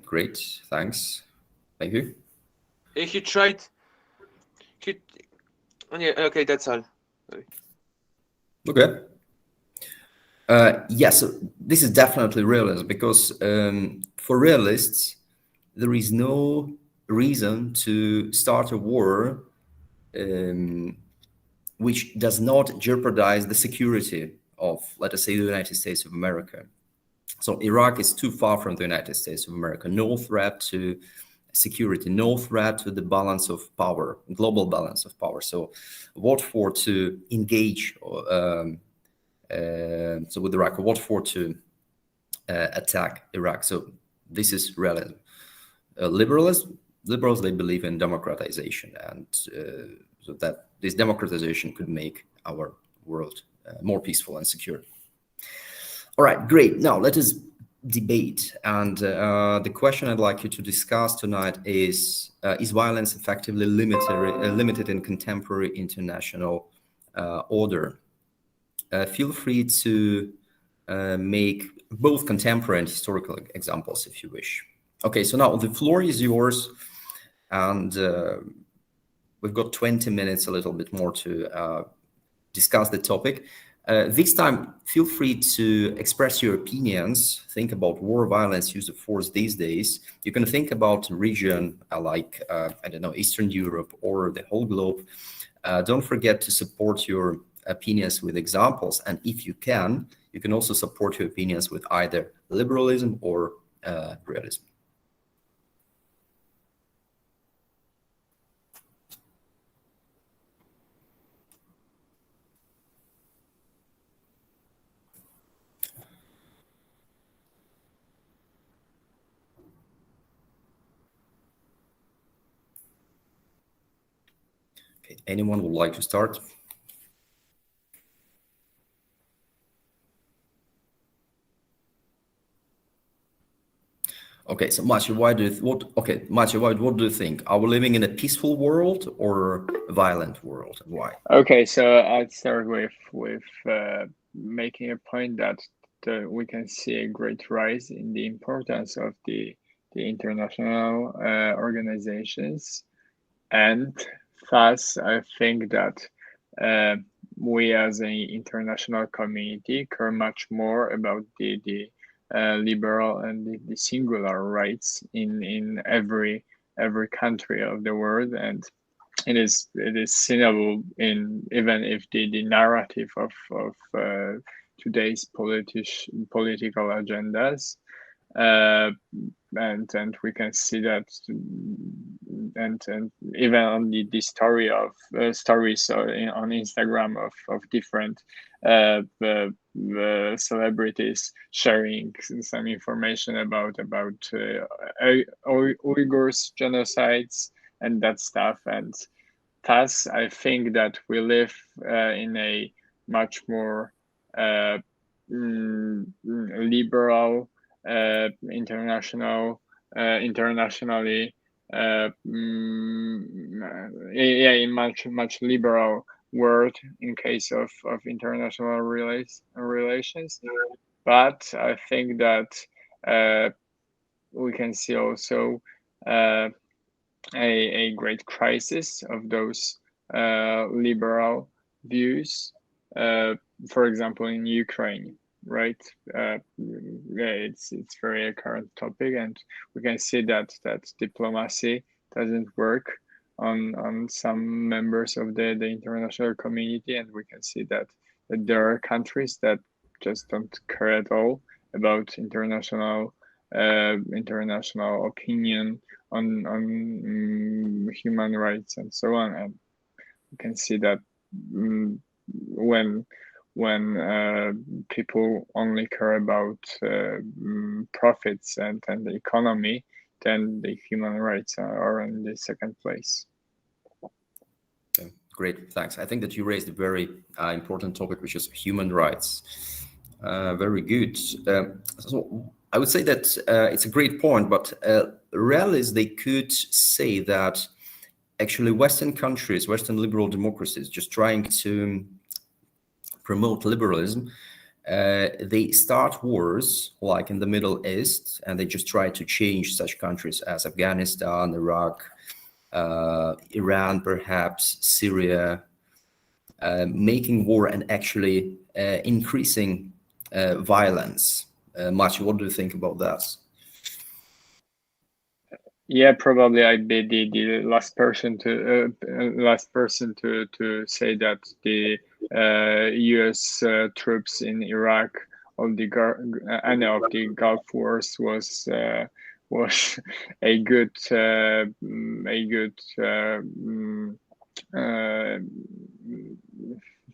great. Thanks. Thank you. He tried. Yeah, okay, that's all. Okay. Yes, this is definitely realism because for realists, there is no reason to start a war which does not jeopardize the security of, let us say, the United States of America. So Iraq is too far from the United States of America. No threat to security, no threat to the balance of power, global balance of power. So what for to engage so with Iraq, what for to attack Iraq. So this is realism. Liberals, they believe in democratization, and so that this democratization could make our world more peaceful and secure. All right, great. Now let us debate. And the question I'd like you to discuss tonight is violence effectively limited in contemporary international order? Feel free to make both contemporary and historical examples if you wish. Okay, so now the floor is yours, and we've got 20 minutes, a little bit more to discuss the topic. This time, feel free to express your opinions, think about war, violence, use of force these days. You can think about a region like, I don't know, Eastern Europe or the whole globe. Don't forget to support your opinions with examples. And if you can also support your opinions with either liberalism or realism. Okay, anyone would like to start? Okay, so Maciej, what do you think? Are we living in a peaceful world or a violent world, and why? Okay, so I'd start with making a point that we can see a great rise in the importance of the international organizations, and thus I think that we as an international community care much more about the liberal and the singular rights in every country of the world, and it is seenable in even if the narrative of today's political agendas, and we can see that, and even on the story of stories on Instagram of different celebrities sharing some information about Uyghurs genocides and that stuff. And thus I think that we live in a much more liberal internationally in much liberal world in case of international relations. but I think that we can see also a great crisis of those liberal views. For example, in Ukraine, right? It's very a current topic, and we can see that diplomacy doesn't work on some members of the international community, and we can see that there are countries that just don't care at all about international opinion on human rights and so on. And you can see that when people only care about profits and the economy, then the human rights are in the second place. Okay, great, thanks. I think that you raised a very important topic, which is human rights. Very good. So I would say that it's a great point, but realists, they could say that actually Western countries, Western liberal democracies, just trying to promote liberalism, they start wars like in the Middle East, and they just try to change such countries as Afghanistan, Iraq, Iran, perhaps Syria, making war and actually increasing violence. Maciej, what do you think about that? Yeah, probably I'd be the last person to say that the U.S. Troops in Iraq of the Gulf Wars was a good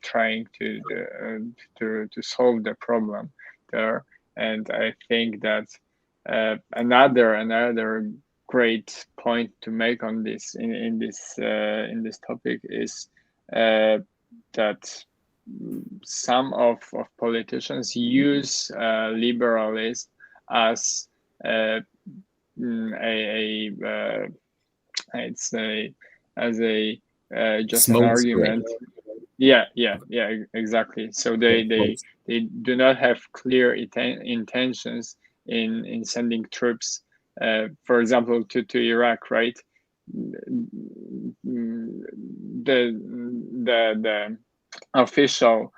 trying to solve the problem there. And I think that another great point to make on this in this topic is that some of politicians use liberalism as just an argument. Yeah, exactly. So they do not have clear intentions in sending troops, for example, to Iraq, right? The official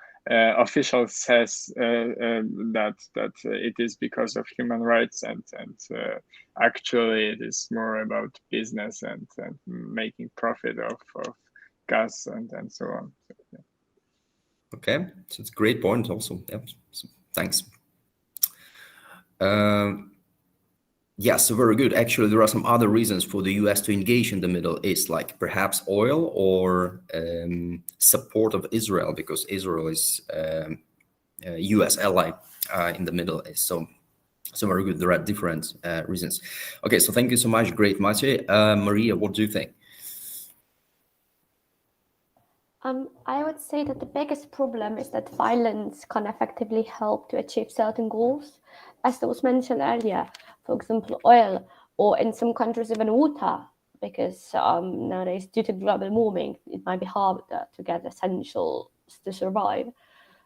says that it is because of human rights, and actually it is more about business and making profit of gas and so on. So, yeah. Okay, so it's a great point also. Yeah, so, thanks. Yeah, so very good. Actually, there are some other reasons for the US to engage in the Middle East, like perhaps oil or support of Israel, because Israel is a US ally in the Middle East. So very good. There are different reasons. Okay, so thank you so much. Great, Maciej. Maria, what do you think? I would say that the biggest problem is that violence can effectively help to achieve certain goals, as was mentioned earlier, for example, oil, or in some countries even water, because nowadays, due to global warming, it might be harder to get essentials to survive.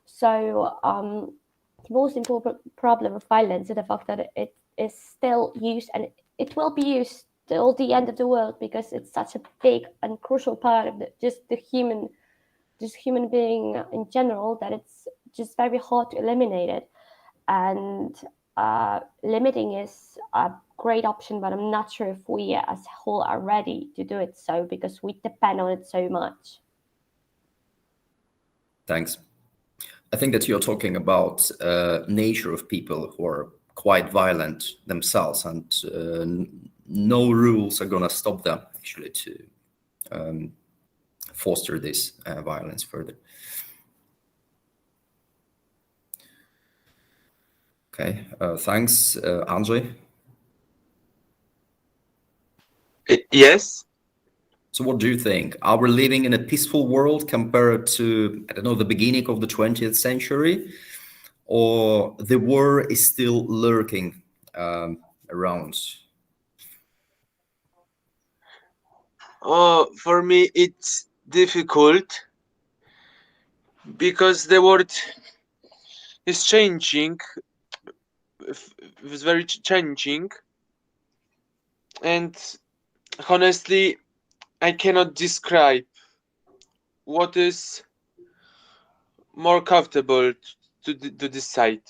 So the most important problem of violence is the fact that it is still used, and it will be used till the end of the world, because it's such a big and crucial part of just human being in general, that it's just very hard to eliminate it. And limiting is a great option, but I'm not sure if we as a whole are ready to do it so, because we depend on it so much. Thanks. I think that you're talking about nature of people who are quite violent themselves, and no rules are going to stop them actually to foster this violence further. Okay, thanks. Andrzej? Yes. So what do you think? Are we living in a peaceful world compared to, I don't know, the beginning of the 20th century? Or the war is still lurking around? Oh, for me, it's difficult because the world is changing was very challenging, and honestly, I cannot describe what is more comfortable to decide,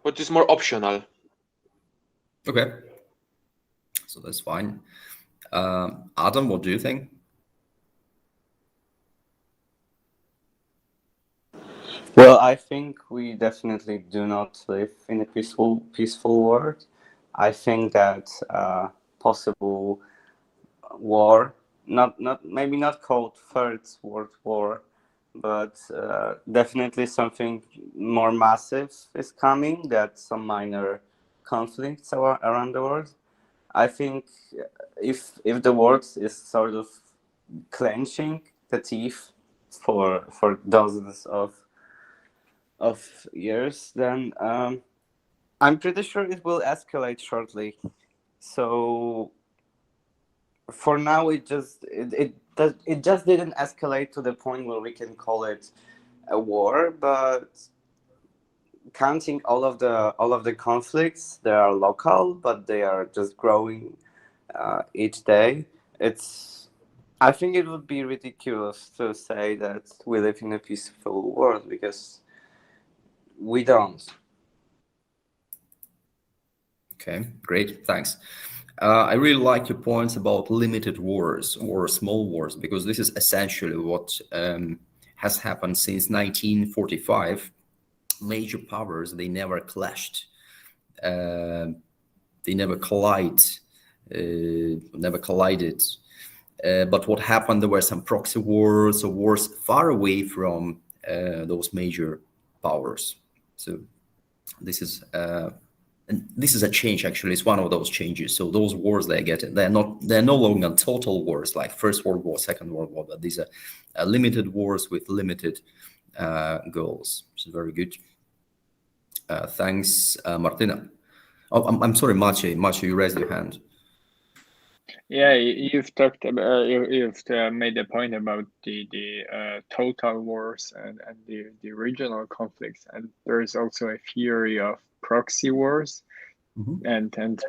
what is more optional. Okay, so that's fine. Adam, what do you think? Well, I think we definitely do not live in a peaceful world. I think that possible war, maybe not called Third World War, but definitely something more massive is coming. That some minor conflicts around the world. I think if the world is sort of clenching the teeth for dozens of years, then I'm pretty sure it will escalate shortly. So for now, it just didn't escalate to the point where we can call it a war. But counting all of the conflicts, they are local, but they are just growing each day. I think it would be ridiculous to say that we live in a peaceful world, because we don't. Okay, great, thanks. I really like your points about limited wars or small wars, because this is essentially what has happened since 1945. Major powers, they never clashed. They never collided. But what happened, there were some proxy wars or wars far away from those major powers. So this is a change. Actually, it's one of those changes. So those wars they're no longer total wars like First World War, Second World War, but these are limited wars with limited goals. So very good. Thanks, Martina. Oh, I'm sorry, Maciej, you raised your hand. Yeah, you've talked about you've made a point about the total wars and the regional conflicts, and there is also a theory of proxy wars, and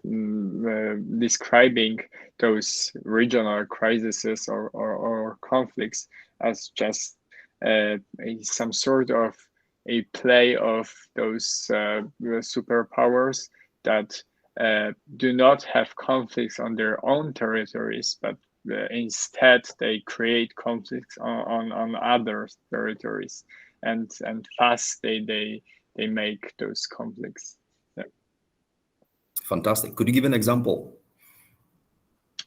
describing those regional crises or conflicts as just some sort of a play of those superpowers that do not have conflicts on their own territories, but instead they create conflicts on other territories, and thus they make those conflicts. Yeah. Fantastic. Could you give an example?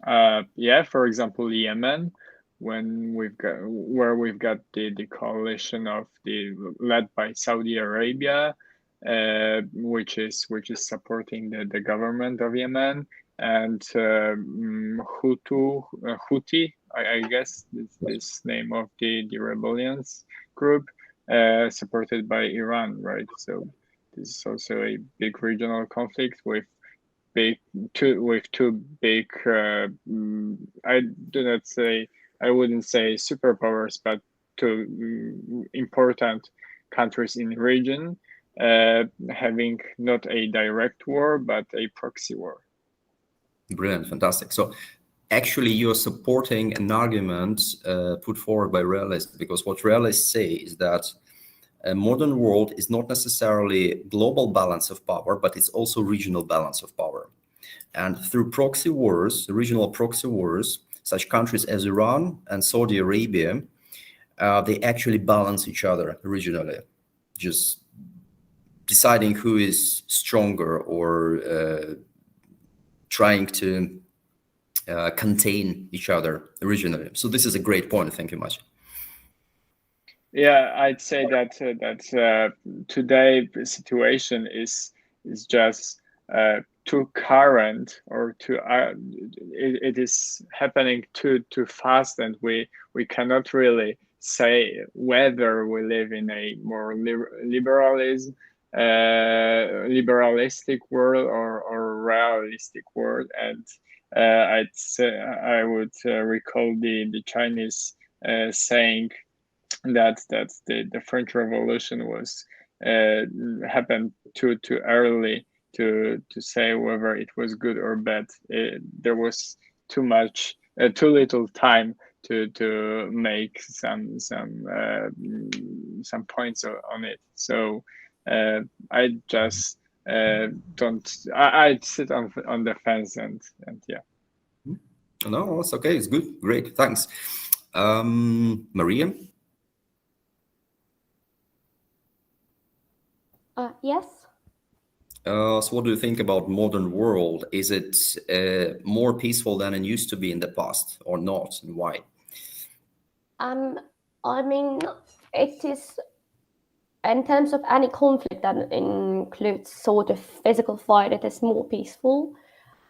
Yeah, for example, Yemen, when we've got the coalition led by Saudi Arabia, which is supporting the government of Yemen, and Houthi, I guess this name of the rebellions group, supported by Iran, right? So this is also a big regional conflict with two big I wouldn't say superpowers, but two important countries in the region having not a direct war but a proxy war. Brilliant, fantastic. So actually you're supporting an argument put forward by realists, because what realists say is that a modern world is not necessarily global balance of power, but it's also regional balance of power. And through proxy wars, regional proxy wars, such countries as Iran and Saudi Arabia, they actually balance each other regionally, just deciding who is stronger or trying to contain each other regionally. So this is a great point. Thank you much. Yeah, I'd say that today the situation is just too current, or it is happening too fast, and we cannot really say whether we live in a more liberalistic world or realistic world. And I would recall the Chinese saying that the French Revolution was happened too early to say whether it was good or bad. There was too little time to make some points on it. So I just I'd sit on the fence and yeah. No, it's okay. It's good. Great. Thanks. Maria? Yes. So what do you think about modern world? Is it more peaceful than it used to be in the past or not, and why? I mean, it is, in terms of any conflict that includes sort of physical fight, it is more peaceful.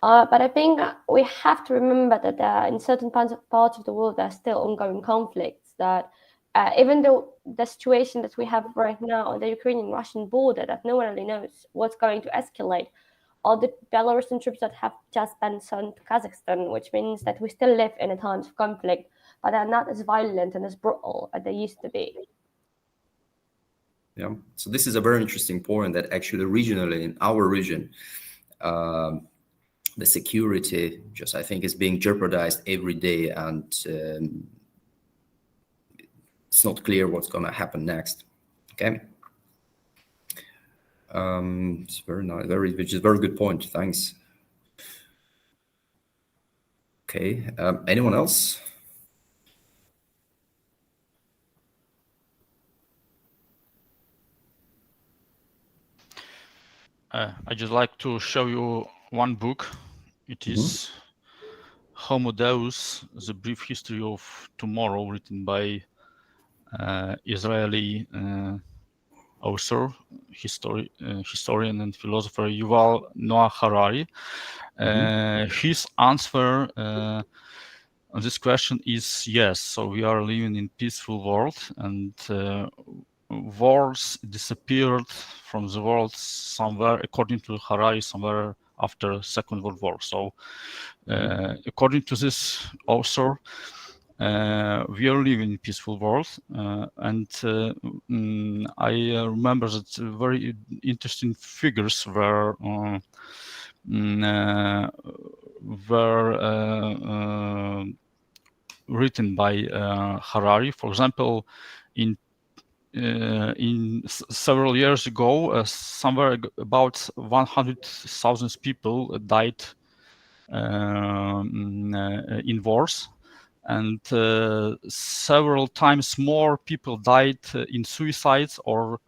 But I think we have to remember that in certain parts of the world, there are still ongoing conflicts that even though the situation that we have right now on the Ukrainian-Russian border, that no one really knows what's going to escalate, or the Belarusian troops that have just been sent to Kazakhstan, which means that we still live in a times of conflict, but they're not as violent and as brutal as they used to be. Yeah, so this is a very interesting point that actually regionally in our region, the security just, I think, is being jeopardized every day, and it's not clear what's going to happen next. Okay. It's very nice, which is a very good point. Thanks. Okay. Anyone else? I just like to show you one book. It is Homo Deus, The Brief History of Tomorrow, written by Israeli author, historian and philosopher Yuval Noah Harari. His answer on this question is yes. So we are living in peaceful world, and wars disappeared from the world somewhere, according to Harari, somewhere after Second World War. So according to this author, we are living in a peaceful world, and I remember that very interesting figures were written by Harari. For example, in several years ago, somewhere about 100,000 people died in wars, and several times more people died in suicides or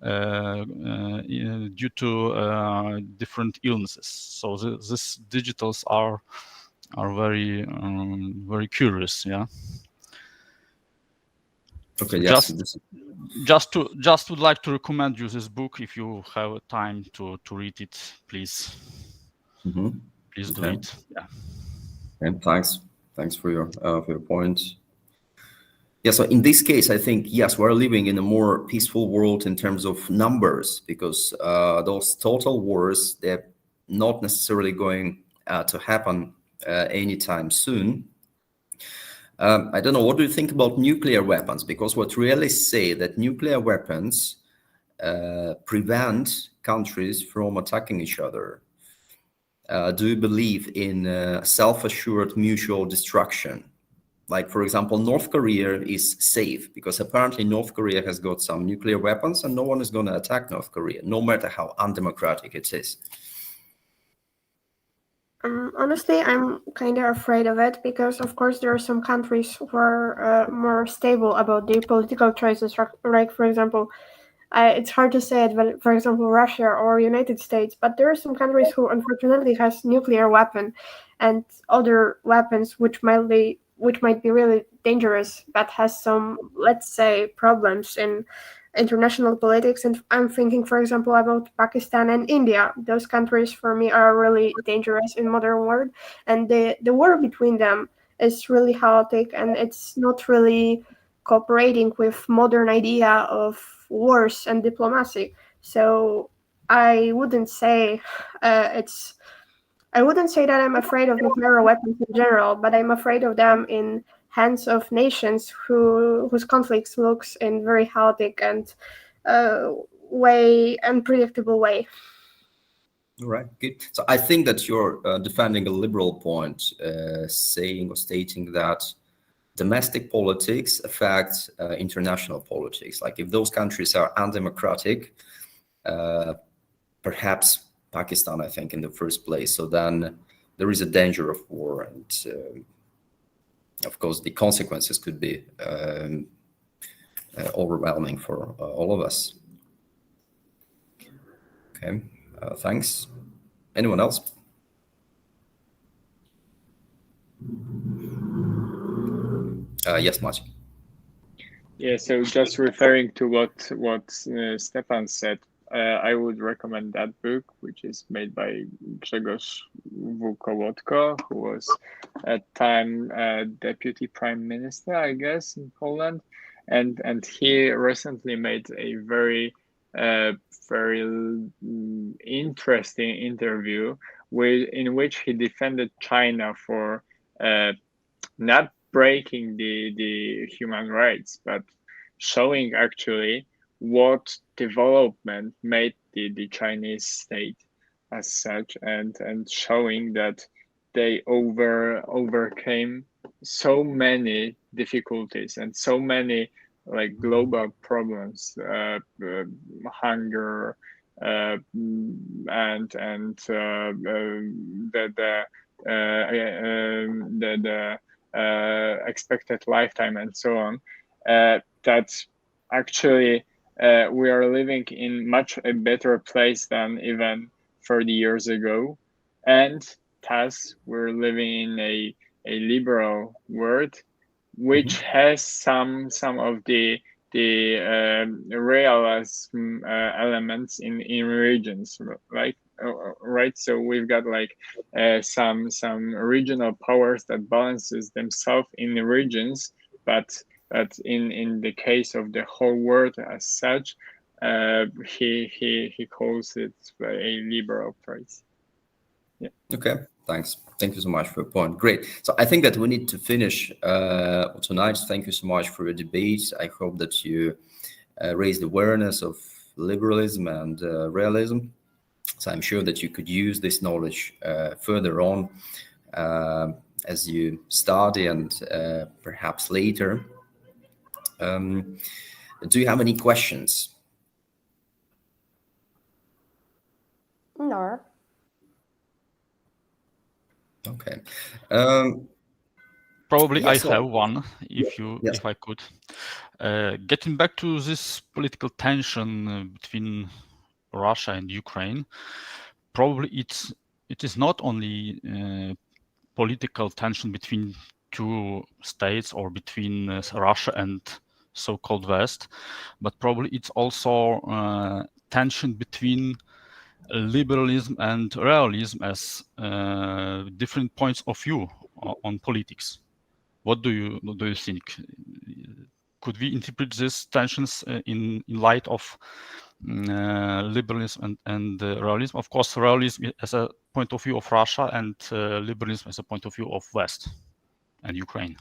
due to different illnesses. So these digitals are very very curious. Yeah. Okay. Yes. Just would like to recommend you this book if you have time to read it. Please. Please do it. Yeah. And thanks for your point. Yeah, so in this case, I think, yes, we're living in a more peaceful world in terms of numbers, because those total wars, they're not necessarily going to happen anytime soon. I don't know, what do you think about nuclear weapons? Because what realists say that nuclear weapons prevent countries from attacking each other. Do you believe in self-assured mutual destruction? Like, for example, North Korea is safe because apparently North Korea has got some nuclear weapons and no one is going to attack North Korea, no matter how undemocratic it is. Honestly, I'm kind of afraid of it because, of course, there are some countries who are more stable about their political choices. Like, for example, it's hard to say it, but for example, Russia or United States. But there are some countries who, unfortunately, has nuclear weapon and other weapons which might be really dangerous, but has some, let's say, problems in international politics. And I'm thinking, for example, about Pakistan and India. Those countries for me are really dangerous in modern world, and the war between them is really chaotic, and it's not really cooperating with modern idea of wars and diplomacy. So I wouldn't say I wouldn't say that I'm afraid of nuclear weapons in general, but I'm afraid of them in hands of nations whose conflicts looks in very chaotic and way, unpredictable way. All right, good. So I think that you're defending a liberal point, saying or stating that domestic politics affect international politics. Like if those countries are undemocratic, perhaps Pakistan, I think, in the first place, so then there is a danger of war, and of course the consequences could be overwhelming for all of us. Okay, thanks. Anyone else? Yes, Maciej. Yeah, so just referring to what Stepan said, I would recommend that book, which is made by Grzegorz Wukołotko, who was at time deputy prime minister, I guess, in Poland, and he recently made a very interesting interview in which he defended China for not breaking the human rights, but showing actually what development made the Chinese state as such, and showing that they overcame so many difficulties and so many like global problems, hunger, and the expected lifetime and so on, that actually we are living in much a better place than even 30 years ago, and thus we're living in a liberal world, which has some of the realism elements in regions, right? Right, so we've got like some regional powers that balances themselves in the regions, but in the case of the whole world as such, he calls it a liberal place. Yeah. Okay, thanks. Thank you so much for your point. Great. So I think that we need to finish tonight. Thank you so much for your debate. I hope that you raised awareness of liberalism and realism. So I'm sure that you could use this knowledge further on as you study and perhaps later. Do you have any questions? No. Okay. Probably yeah, I so- have one, Yes. if I could. Getting back to this political tension between Russia and Ukraine, probably it is not only political tension between two states or between Russia and so-called West, but probably it's also tension between liberalism and realism as different points of view on politics. What do you think? Could we interpret these tensions in light of liberalism and realism? Of course, realism as a point of view of Russia and liberalism as a point of view of West and Ukraine.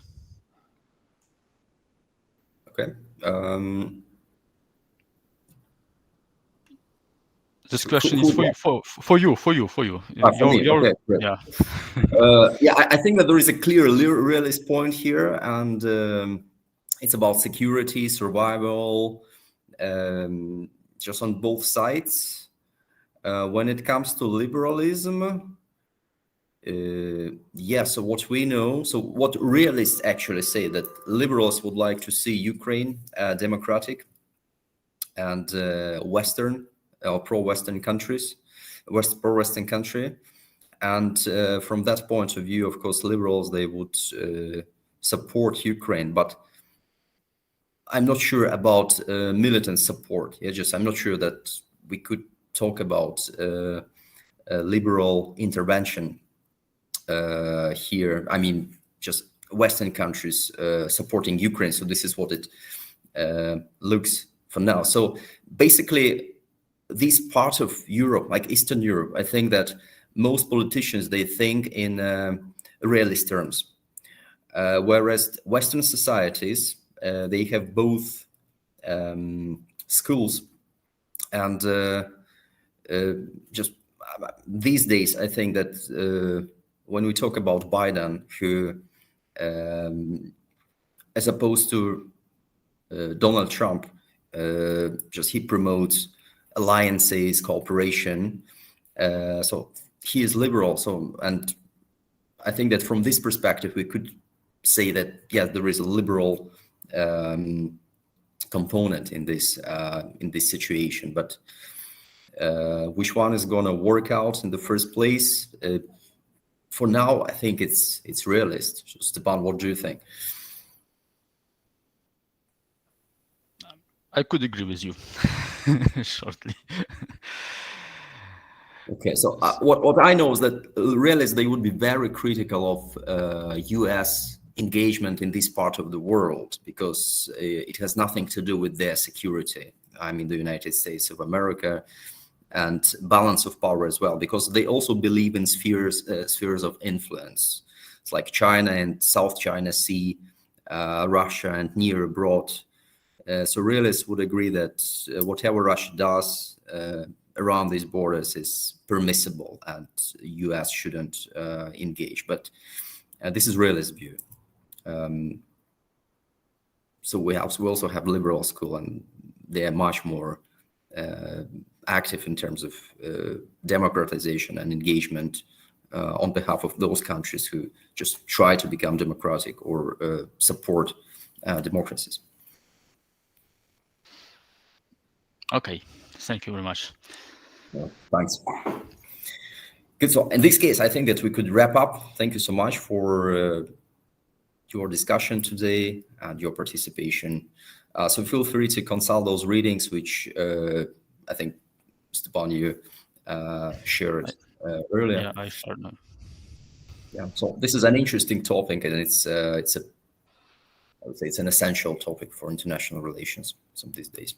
Okay. This question is for you. For me. Okay, great. Yeah. Yeah, I think that there is a clear realist point here, and it's about security, survival, just on both sides. When it comes to liberalism, so what we know, so what realists actually say, that liberals would like to see Ukraine democratic and Western or pro-Western countries, pro-Western country. And from that point of view, of course, liberals, they would support Ukraine, but I'm not sure about militant support. I'm not sure that we could talk about liberal intervention here. I mean, just Western countries supporting Ukraine. So this is what it looks for now. So basically, this part of Europe, like Eastern Europe, I think that most politicians, they think in realist terms, whereas Western societies, they have both schools And just these days, I think that when we talk about Biden, who, as opposed to Donald Trump, just he promotes alliances, cooperation. So he is liberal. So, and I think that from this perspective, we could say that, yes, there is a liberal component in this situation, but which one is going to work out in the first place? For now, I think it's realist. So, Stepan, what do you think? I could agree with you shortly. Okay, so what I know is that realists, they would be very critical of U.S. engagement in this part of the world because it has nothing to do with their security. I mean, the United States of America, and balance of power as well, because they also believe in spheres of influence. It's like China and South China Sea, Russia and near abroad. So realists would agree that whatever Russia does around these borders is permissible and US shouldn't engage. But this is realist view. So we also have liberal school, and they are much more active in terms of democratization and engagement on behalf of those countries who just try to become democratic or support democracies. Okay, thank you very much. Yeah, thanks. Good. So in this case, I think that we could wrap up. Thank you so much for your discussion today and your participation. So feel free to consult those readings, which I think, Stepan, you shared earlier. Yeah, I shared them. Yeah. So this is an interesting topic, and I would say it's an essential topic for international relations some these days.